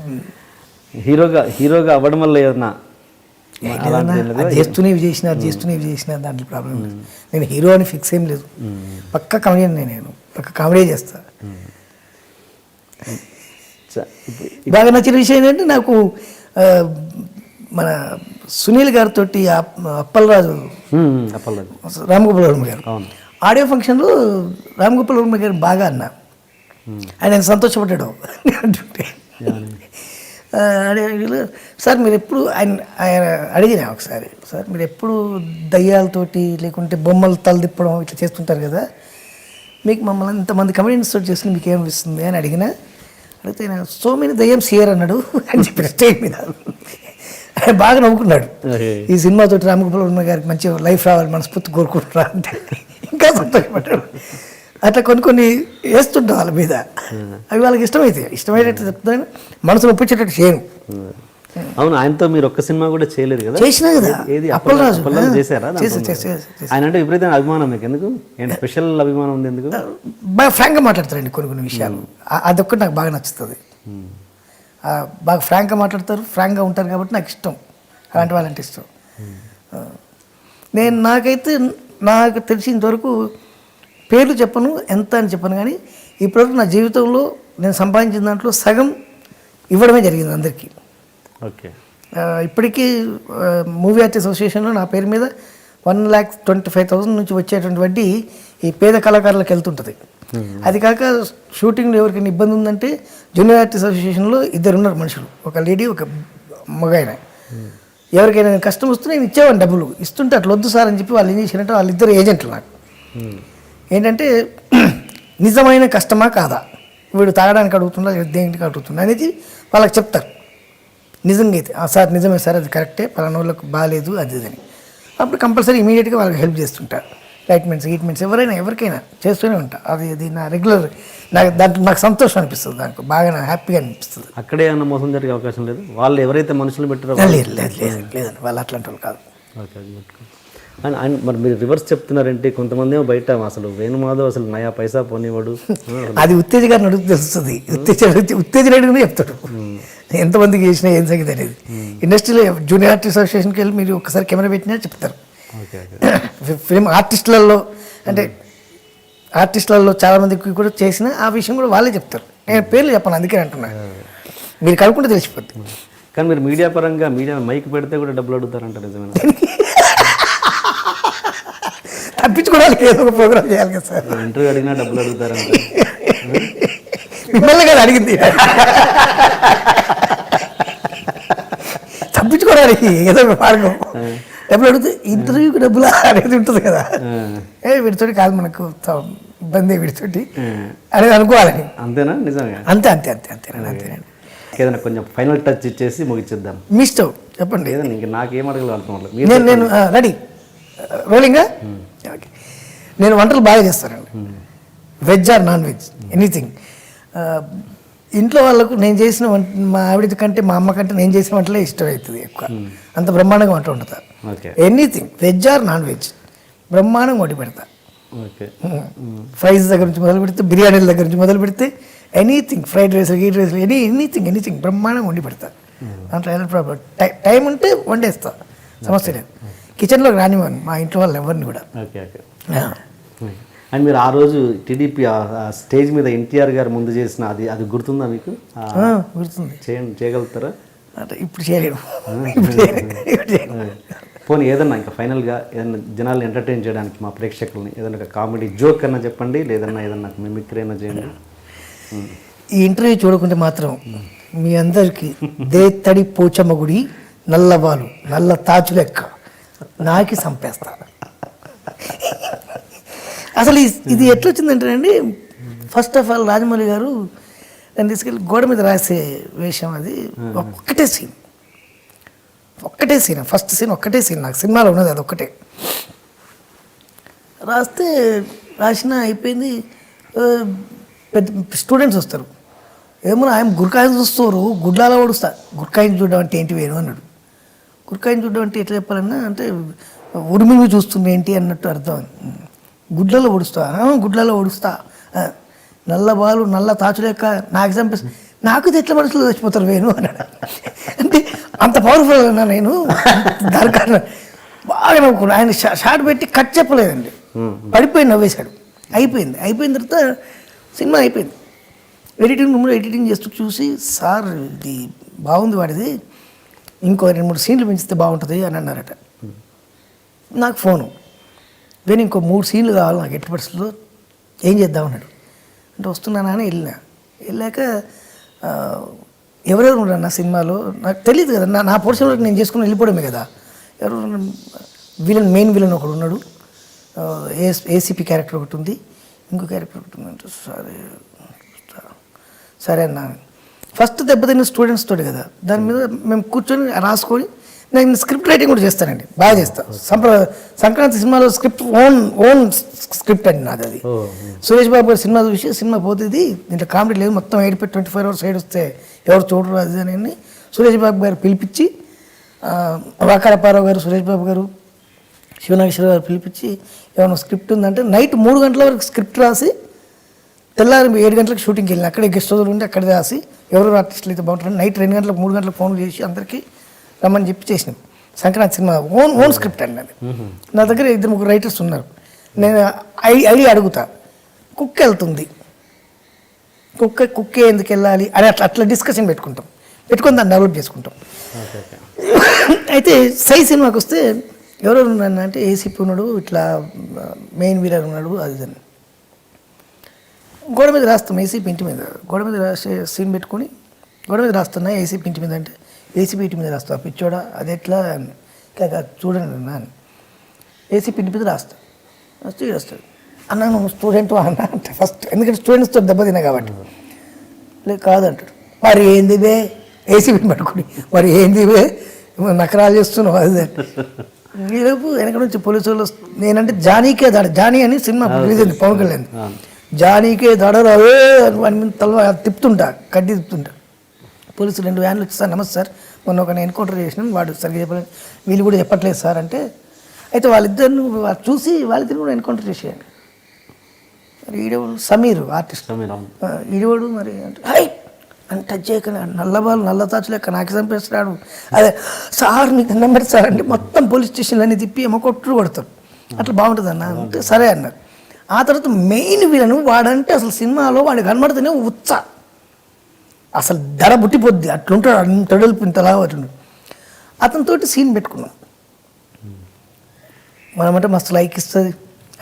హీరోగా అవ్వడం వల్ల ఏదన్నా చేస్తూనే చేసిన దాంట్లో ప్రాబ్లం లేదు. నేను హీరో అని ఫిక్స్ ఏం లేదు, పక్క కామెడియన్. నేను పక్క కామెడీ చేస్తా. బాగా నచ్చిన విషయం ఏంటంటే నాకు మన సునీల్ గారితో అప్పలరాజు రామగోపాల్ వర్మ గారు ఆడియో ఫంక్షన్లో రామగోపాల్ వర్మ గారు బాగా అన్నా, ఆయన సంతోషపడ్డాడు అంటుంటే. సార్ మీరు ఎప్పుడు ఆయన అడిగినా ఒకసారి, సార్ మీరు ఎప్పుడు దయ్యాలతోటి లేకుంటే బొమ్మలు తలదిప్పడం ఇట్లా చేస్తుంటారు కదా, మీకు మమ్మల్ని ఇంతమంది కమెడియన్స్ తోటి చేస్తుంది మీకు ఏమనిపిస్తుంది అని అడిగితే ఆయన సో మెనీ దయ్యం సియర్ అన్నాడు అని చెప్పిన స్టేజ్ మీద. ఆయన బాగా నవ్వుకున్నాడు. ఈ సినిమాతోటి రామగోపాల్ వర్మ గారికి మంచి లైఫ్ రావాలి మనస్ఫూర్తి కోరుకుంటున్నా అంటే ఇంకా సంతోషపడ్డాడు. అట్లా కొన్ని వేస్తుంటాం వాళ్ళ మీద, అవి వాళ్ళకి ఇష్టమయ్యేటట్టు చెప్తాను, మనసును ఒప్పించేటట్టు చేయను. అవును, ఆయనతో మీరు ఒక్క సినిమా కూడా చేయలేదు కదా? చేసినా కదా, అప్పలరాజు చేశారా? ఆయన అంటే విపరీతమైన అభిమానం మీకు ఎందుకు? స్పెషల్ అభిమానం ఉంది ఎందుకు? బాగా ఫ్రాంక్గా మాట్లాడతారండి కొన్ని విషయాలు, అదొక్కటి నాకు బాగా నచ్చుతుంది. బాగా ఫ్రాంక్గా మాట్లాడతారు, ఫ్రాంక్గా ఉంటారు కాబట్టి నాకు ఇష్టం, అలాంటి వాళ్ళంటే ఇష్టం. నాకైతే నాకు తెలిసినంతవరకు పేర్లు చెప్పను, ఎంత అని చెప్పను, కానీ ఇప్పటివరకు నా జీవితంలో నేను సంపాదించిన దాంట్లో సగం ఇవ్వడమే జరిగింది అందరికీ. ఓకే. ఇప్పటికీ మూవీ ఆర్టిస్ట్ అసోసియేషన్లో నా పేరు మీద 1,25,000 నుంచి వచ్చేటువంటి వడ్డీ ఈ పేద కళాకారులకు వెళ్తుంటుంది. అది కాక షూటింగ్లో ఎవరికైనా ఇబ్బంది ఉందంటే జూనియర్ ఆర్టిస్ట్ అసోసియేషన్లో 2 ఉన్నారు మనుషులు, ఒక లేడీ ఒక మగాయన. ఎవరికైనా కష్టం వస్తే నేను ఇచ్చేవాడిని, డబ్బులు ఇస్తుంటే అట్లా వద్దు సార్ అని చెప్పి వాళ్ళు ఏం చేసినట్టు వాళ్ళిద్దరు ఏజెంట్లు నాకు. ఏంటంటే నిజమైన కష్టమా కాదా, వీడు తాగడానికి అడుగుతున్నా దేనికి అడుగుతున్నా అనేది వాళ్ళకి చెప్తారు. నిజంగా అయితే సార్ నిజమే సార్, అది కరెక్టే, పలానా వాళ్ళకు బాగాలేదు అది అని, అప్పుడు కంపల్సరీ ఇమీడియట్గా వాళ్ళకి హెల్ప్ చేస్తుంటారు. ట్రీట్మెంట్స్ ఎవరికైనా చేస్తూనే ఉంటా. అది నా రెగ్యులర్, దాంట్లో నాకు సంతోషం అనిపిస్తుంది, దానికి బాగా నాకు హ్యాపీగా అనిపిస్తుంది. అక్కడే ఏమన్నా మోసం జరిగే అవకాశం లేదు? వాళ్ళు ఎవరైతే మనుషులు పెట్టారో లేదండి, వాళ్ళు అట్లాంటి వాళ్ళు కాదు. ఓకే. అండ్ మరి మీరు రివర్స్ చెప్తున్నారంటే కొంతమంది ఏమో బయట అసలు వేణుమాధవ్ అసలు నయా పైసా పోనివాడు, అది ఉత్తేజ గారిని అడుగు తెలుస్తుంది. ఉత్తేజ అడిగినా చెప్తాడు ఎంతమందికి చేసినా ఏం సంగతి అనేది. ఇండస్ట్రీలో జూనియర్ ఆర్టిస్ట్ అసోసియేషన్కి వెళ్ళి మీరు ఒకసారి కెమెరా పెట్టినా చెప్తారు. ఫిల్మ్ ఆర్టిస్టులలో అంటే ఆర్టిస్టులలో చాలామందికి కూడా చేసిన ఆ విషయం కూడా వాళ్ళే చెప్తారు. నేను పేర్లు చెప్పను, అందుకే అంటున్నా, మీరు కనుక్కుంటే తెలిసిపోద్ది. కానీ మీరు మీడియా పరంగా మీడియా మైక్ పెడితే కూడా డబ్బులు అడుగుతారంట, నిజమేనా? తప్పించుకోవడానికి ఏదో ఒక ప్రోగ్రామ్ చేయాలి కదా సార్. ఇంటర్వ్యూ అడిగినా డబ్బులు అడుగుతారంట. మిమ్మల్ని కదా అడిగింది, తప్పించుకోవడానికి ఏదో ఒక మార్గం. డబ్బులు అడిగితే ఇంటర్వ్యూకి డబ్బులు అనేది ఉంటుంది కదా, వీడితోటి కాదు మనకు ఇబ్బంది వీడితోటి అనేది అనుకోవాలని. అంతేనా? నిజంగా అంతేనండి. ఏదైనా కొంచెం ఫైనల్ టచ్ ఇచ్చేసి ముగిచ్చేద్దాం. మీ ఇష్టం చెప్పండి. ఏదైనా ఇంక నాకేం అడగలేదు. నేను రెడీ రోలింగా. ఓకే. నేను వంటలు బాగా చేస్తానండి, veg or non veg anything. ఇంట్లో వాళ్ళకు నేను చేసిన వంట మా ఆవిడ కంటే మా అమ్మ కంటే నేను చేసిన వంటలే ఇష్టమవుతుంది ఎక్కువ, అంత బ్రహ్మాండంగా వంట వండుతా. Anything veg or non veg బ్రహ్మాండంగా వండి పెడతా. ఫ్రైస్ దగ్గర నుంచి మొదలు పెడితే, బిర్యానీల దగ్గర నుంచి మొదలు పెడితే ఎనీథింగ్, ఫ్రైడ్ రైస్ గీట్ రైస్ ఎనీథింగ్ బ్రహ్మాండంగా వండి పెడతా. దాంట్లో ఎలా ప్రాబ్లం, టైం ఉంటే వండేస్తా, సమస్య లేదు. కిచెన్లోకి రానివ్వను మా ఇంట్లో వాళ్ళు ఎవరిని కూడా. అండ్ మీరు ఆ రోజు టీడీపీ స్టేజ్ మీద ఎన్టీఆర్ గారు ముందు చేసిన అది గుర్తుందా మీకు? గుర్తుంది. చేయగలుగుతారా? అంటే ఇప్పుడు చేయలేము. పోనీ ఏదన్నా ఇంకా ఫైనల్గా ఏదన్నా జనాల్ని ఎంటర్టైన్ చేయడానికి మా ప్రేక్షకుల్ని ఏదన్నా ఒక కామెడీ జోక్ అన్నా చెప్పండి, లేదన్నా ఏదన్నా మిమిక్రీ అయినా చేయండి. ఈ ఇంటర్వ్యూ చూడకుంటే మాత్రం మీ అందరికీ దేత్తడి పోచమ్మ గుడి నల్లబాలు నల్ల తాచు లెక్క నాకి సంపేస్తా. అసలు ఇది ఎట్లొచ్చిందంటే అండి, ఫస్ట్ ఆఫ్ ఆల్ రాజమౌళి గారు దాన్ని తీసుకెళ్ళి గోడ మీద రాసే వేషం. అది ఒక్కటే సీన్ ఫస్ట్ సీన్ ఒక్కటే సీన్ నాకు సినిమాలో ఉన్నది, అది ఒక్కటే రాసిన అయిపోయింది. పెద్ద స్టూడెంట్స్ వస్తారు, ఏమో ఆయన గుర్కాయిని చూస్తారు, గుడ్లాలో ఓడుస్తా. గుర్కాయిని చూడడం అంటే ఏంటి వేణు అన్నాడు. గుర్కాయిని చూడడం అంటే ఎట్లా చెప్పాలన్నా అంటే ఉరిమిని చూస్తుంది ఏంటి అన్నట్టు అర్థం. గుడ్లలో ఓడుస్తా నల్ల బాలు నల్ల తాచు లెక్క నాకు చంపేస్తా. నాకు ఎట్లా మనుషులు చచ్చిపోతారు వేణు అన్నాడు. అంటే అంత పవర్ఫుల్ అన్నా నేను. దాని కారణం బాగా నవ్వుకున్నాను. ఆయన షార్ట్ పెట్టి కట్ చెప్పలేదండి, పడిపోయి నవ్వేశాడు. అయిపోయిన తర్వాత సినిమా అయిపోయింది. ఎడిటింగ్ చేస్తూ చూసి, సార్ ఇది బాగుంది వాడిది, ఇంకో 2-3 సీన్లు పెంచితే బాగుంటుంది అని అన్నారట. నాకు ఫోను, నేను ఇంకో 3 సీన్లు కావాలి నాకు ఎట్టి పరిస్థితుల్లో, ఏం చేద్దామన్నాడు. అంటే వస్తున్నానా అని వెళ్ళాక ఎవరెవరు ఉన్నారు నా సినిమాలో నాకు తెలియదు కదా, నా పోర్షన్లో నేను చేసుకుని వెళ్ళిపోవడమే కదా. ఎవరు మెయిన్ విలన్ ఒకడు ఉన్నాడు, ఏసీపీ క్యారెక్టర్ ఒకటి ఉంది, ఇంకో క్యారెక్టర్ ఒకటి ఉందంటే సరే అన్నా. ఫస్ట్ దెబ్బతిన్న స్టూడెంట్స్ తోటి కదా, దాని మీద మేము కూర్చొని రాసుకొని నేను స్క్రిప్ట్ రైటింగ్ కూడా చేస్తానండి, బాగా చేస్తాను. సంక్రాంతి సినిమాలో స్క్రిప్ట్ ఓన్ స్క్రిప్ట్ అండి నాది. అది సురేష్ బాబు గారు సినిమా చూసి సినిమా పోతుంది దీంట్లో కామెడీ లేదు, మొత్తం 24 hours సైడ్ వస్తే ఎవరు చూడరు అది అని సురేష్ బాబు గారు పిలిపించి, వాకారపారావు గారు, సురేష్ బాబు గారు, శివనాగేశ్వర గారు పిలిపించి ఏమైనా స్క్రిప్ట్ ఉందంటే నైట్ 3 గంటల వరకు స్క్రిప్ట్ రాసి తెల్లారి 7 గంటలకు షూటింగ్కి వెళ్ళిన, అక్కడే గెస్ట్ హౌస్లో ఉండి అక్కడే రాసి ఎవరు ఆర్టిస్టులు అయితే బాగుంటారు నైట్ 2 గంటలకు 3 గంటలకు ఫోన్లు చేసి అందరికీ రమ్మని చెప్పి చేసినాం. సంక్రాంతి సినిమా ఓన్ స్క్రిప్ట్ అండి అది. నా దగ్గర 2-3 రైటర్స్ ఉన్నారు. నేను ఐడియా అడుగుతా, కుక్క వెళ్తుంది, కుక్కే ఎందుకు వెళ్ళాలి అని అట్లా డిస్కషన్ పెట్టుకొని దాన్ని డెవలప్ చేసుకుంటాం. అయితే సై సినిమాకి వస్తే ఎవరెవరు ఉన్నాను అంటే ఏసీపీ ఉన్నాడు, ఇట్లా మెయిన్ వీలర్ ఉన్నాడు, అది అని గోడ మీద రాస్తాం. ఏసీపీ ఇంటి మీద గోడ మీద రాసే సీన్ పెట్టుకొని గోడ మీద రాస్తున్నా. ఏసీపీ ఇంటి మీద అంటే ఏసీపీ ఇంటి మీద రాస్తా, పిచ్చోడా అది ఎట్లా చూడండి అని ఏసీపీ ఇంటి మీద రాస్తాడు. అన్న నువ్వు స్టూడెంట్ అన్న అంటే ఫస్ట్, ఎందుకంటే స్టూడెంట్స్తో దెబ్బతిన్నా కాబట్టి, లేదు కాదంటాడు. మరి ఏంది బే ఏసీపీ పట్టుకుని, మరి ఏంది బే నకరాలు చేస్తున్నావు అది. ఈలోపు వెనక నుంచి పోలీసు వాళ్ళు, నేనంటే జానీకే దాడ, జానీ అని సినిమా రిలీజ్ అయింది పవన్ కళ్యాణ్, జానీకే దడరావే అని తల తిప్పుతుంటా, కడ్డీ తిప్పుతుంటా. పోలీసులు 2 వ్యాన్లు వచ్చి, సార్ నమస్తే సార్, మొన్న ఒక ఎన్కౌంటర్ చేసినాం, వాడు సరిగ్గా చెప్పలేదు, వీళ్ళు కూడా చెప్పట్లేదు సార్ అంటే, అయితే వాళ్ళిద్దరిని చూసి వాళ్ళిద్దరు కూడా ఎన్కౌంటర్ చేసేయండి. మరి ఈడేవాడు సమీర్ ఆర్టిస్ట్, ఈడేవాడు మరి అంటే హై అని టచ్ చేయకుండా నల్లబాలు నల్ల తాచు లెక్క నాకు చంపేస్తున్నాడు. అదే సార్ నీకు నెంబర్ సార్ అంటే మొత్తం పోలీస్ స్టేషన్లు అన్నీ తిప్పి ఏమో కొడతారు. అట్లా బాగుంటుంది అన్న అంటే సరే అన్నారు. ఆ తర్వాత మెయిన్ విలను వాడంటే అసలు సినిమాలో వాడికి కనబడితేనే అసలు ధర బుట్టిపోద్ది, అట్లుంటాడు, అంతడల్పు ఇంతలా అట్లుంటాడు. అతనితోటి సీన్ పెట్టుకున్నాం, మనమంటే మస్తు లైక్ ఇస్తుంది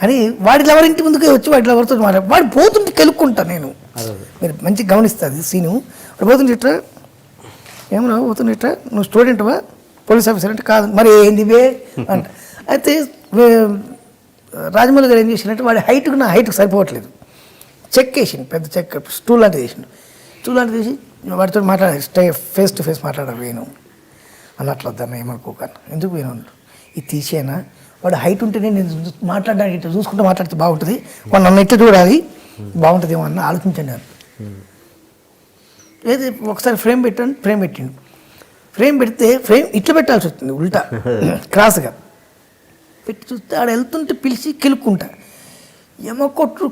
అని. వాడి లవర్ ఇంటి ముందుకే వచ్చి వాడి లవర్తో వాడు పోతుంటే కెలుక్కుంటా నేను, మీరు మంచిగా గమనిస్తుంది సీను. వాడు పోతుంటే ఇట్లా, ఏమన్నా పోతుంటే ఇట్లా, నువ్వు స్టూడెంట్వా పోలీస్ ఆఫీసర్ అంటే కాదు, మరి ఏంది వే అంట. అయితే రాజమౌళి గారు ఏం చేసినట్టు వాడి హైట్కు నా హైట్కి సరిపోవట్లేదు, చెక్ వేసిండు, పెద్ద చెక్ స్టూల్ లాంటిది వేసిండు. స్టూల్ లాంటిది వేసి వాడితో మాట్లాడాలి, ఫేస్ టు ఫేస్ మాట్లాడాలి. వేణు అన్నట్లు వద్దన్న ఏమనుకోకన్నా, ఎందుకు వేణు అన్నాడు, ఇది తీసేనా, వాడు హైట్ ఉంటేనే నేను మాట్లాడడానికి ఇట్లా చూసుకుంటూ మాట్లాడితే బాగుంటుంది, వాడు నన్ను ఇట్లా చూడాలి బాగుంటుందేమో అన్న ఆలోచించండి అని. లేదు ఒకసారి ఫ్రేమ్ పెట్టిండు. ఫ్రేమ్ పెడితే ఫ్రేమ్ ఇట్లా పెట్టాల్సి వస్తుంది, ఉల్టా క్రాస్గా పెట్టి చూస్తే ఆడ వెళ్తుంటే పిలిచి కెలుక్కుంటా,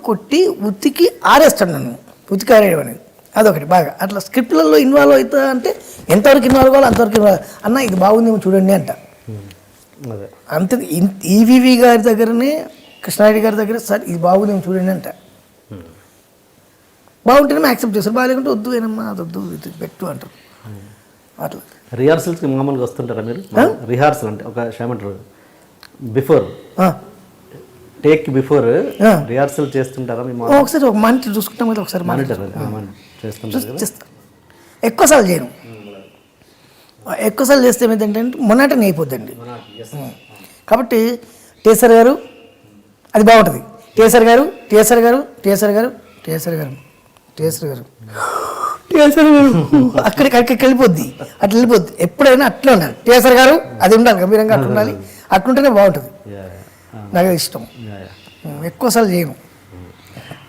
కొట్టి ఉతికి ఆరేస్తాడు నన్ను, ఉతికి ఆరేయడం అనేది అదొకటి. బాగా అట్లా స్క్రిప్ట్లలో ఇన్వాల్వ్ అవుతా అంటే ఎంతవరకు ఇన్వాల్వ్ కావాలో అంతవరకు ఇన్వాల్వ్. అన్న ఇది బాగుందేమో చూడండి అంట. అంతే ఈవీవి గారి దగ్గరనే కృష్ణారెడ్డి గారి దగ్గర సార్ ఇది బాగుంది ఏమో చూడండి అంట, బాగుంటేనే యాక్సెప్ట్ చేస్తారు, బాగాలేకుంటే వద్దు ఏనమ్మా అది వద్దు ఇది పెట్టు అంటారు. అట్లా రిహార్సల్స్కి మామూలుగా వస్తుంటారా మీరు? రిహార్సల్ అంటే ఒక ఏమంటారు బిఫోర్ టేక్ బిఫోర్ రిహార్సల్ చేస్తుంటారా మీ ఒకసారి ఒక మానిటర్ చూసుకుంటాం కదా, ఒకసారి మానిటర్ చేస్తుంటారు కదా? చేస్తాను. ఎక్కువసార్లు చేయను, ఎక్కువసార్లు చేస్తే ఏమైందంటే మొన్నటనే అయిపోద్దండి. కాబట్టి టేసర్ గారు అది బాగుంటుంది, టేసర్ గారు టేసర్ గారు టేసర్ గారు టేసర్ గారు టేసర్ గారు టేసర్ గారు అక్కడికి వెళ్ళిపోద్ది, అట్లా వెళ్ళిపోద్ది. ఎప్పుడైనా అట్లా ఉండాలి, టేసర్ గారు అది ఉండాలి, గంభీరంగా అట్లా ఉండాలి, అట్లుంటేనే బాగుంటుంది. నాకు అది ఇష్టం, ఎక్కువసార్లు చేయను.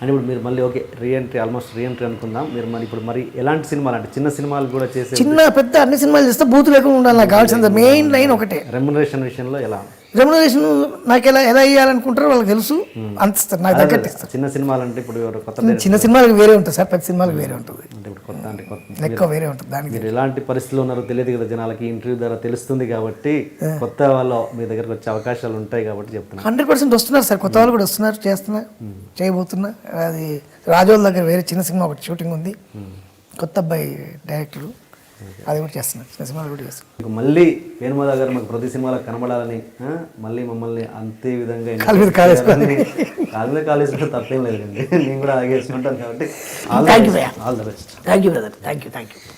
అని ఇప్పుడు మీరు మళ్ళీ ఓకే రీఎంట్రీ ఆల్మోస్ట్ రీఎంట్రీ అనుకుందాం. మీరు మరి ఇప్పుడు మరి ఎలాంటి సినిమాలు అంటే చిన్న సినిమాలు కూడా చేసే చిన్న పెద్ద అన్ని సినిమాలు చేస్తే బూతు లేకుండా ఉండాలి. నాకు కావాల్సింది మెయిన్ లైన్ ఒకటే, రెమ్యునరేషన్ విషయంలో ఎలా రెమ్యునరేషన్ నాకు ఎలా ఇవ్వాలనుకుంటారో వాళ్ళకి తెలుసు, అంత ఇస్తారు, నాకు తగ్గట్టు ఇస్తారు. చిన్న సినిమాలు అంటే ఇప్పుడు కొత్త చిన్న సినిమాలకు వేరే ఉంటుంది సార్, పెద్ద సినిమాలకు వేరే ఉంటుంది, అంటే ఇప్పుడు కొత్త అంటే కొత్త ఎక్కువ వేరే ఉంటుంది. దానికి మీరు ఎలాంటి పరిస్థితుల్లో ఉన్నారో తెలియదు కదా జనాలకి, ఇంటర్వ్యూ ద్వారా తెలుస్తుంది కాబట్టి కొత్త వాళ్ళు మీ దగ్గరకు వచ్చే అవకాశాలు ఉంటాయి కాబట్టి చెప్తున్నాను. 100% వస్తున్నారు సార్, కొత్త వాళ్ళు కూడా వస్తున్నారు, చేస్తున్నా చేయబోతున్నా. అది రాజోల దగ్గర వేరే చిన్న సినిమా ఒకటి షూటింగ్ ఉంది, కొత్త అబ్బాయి డైరెక్టర్, అది కూడా చేస్తున్నారు, చిన్న సినిమాలు కూడా చేస్తున్నారు. మళ్ళీ వేణుమాధవ్ గారు మాకు ప్రతి సినిమాలో కనబడాలని మళ్ళీ మమ్మల్ని అంతే విధంగా కాలు మీద కాలేసుకుంటే తప్పేం లేదండి, నేను కూడా అలాగే వేసుకుంటాను కాబట్టి thank you all the best. Thank you brother, thank you.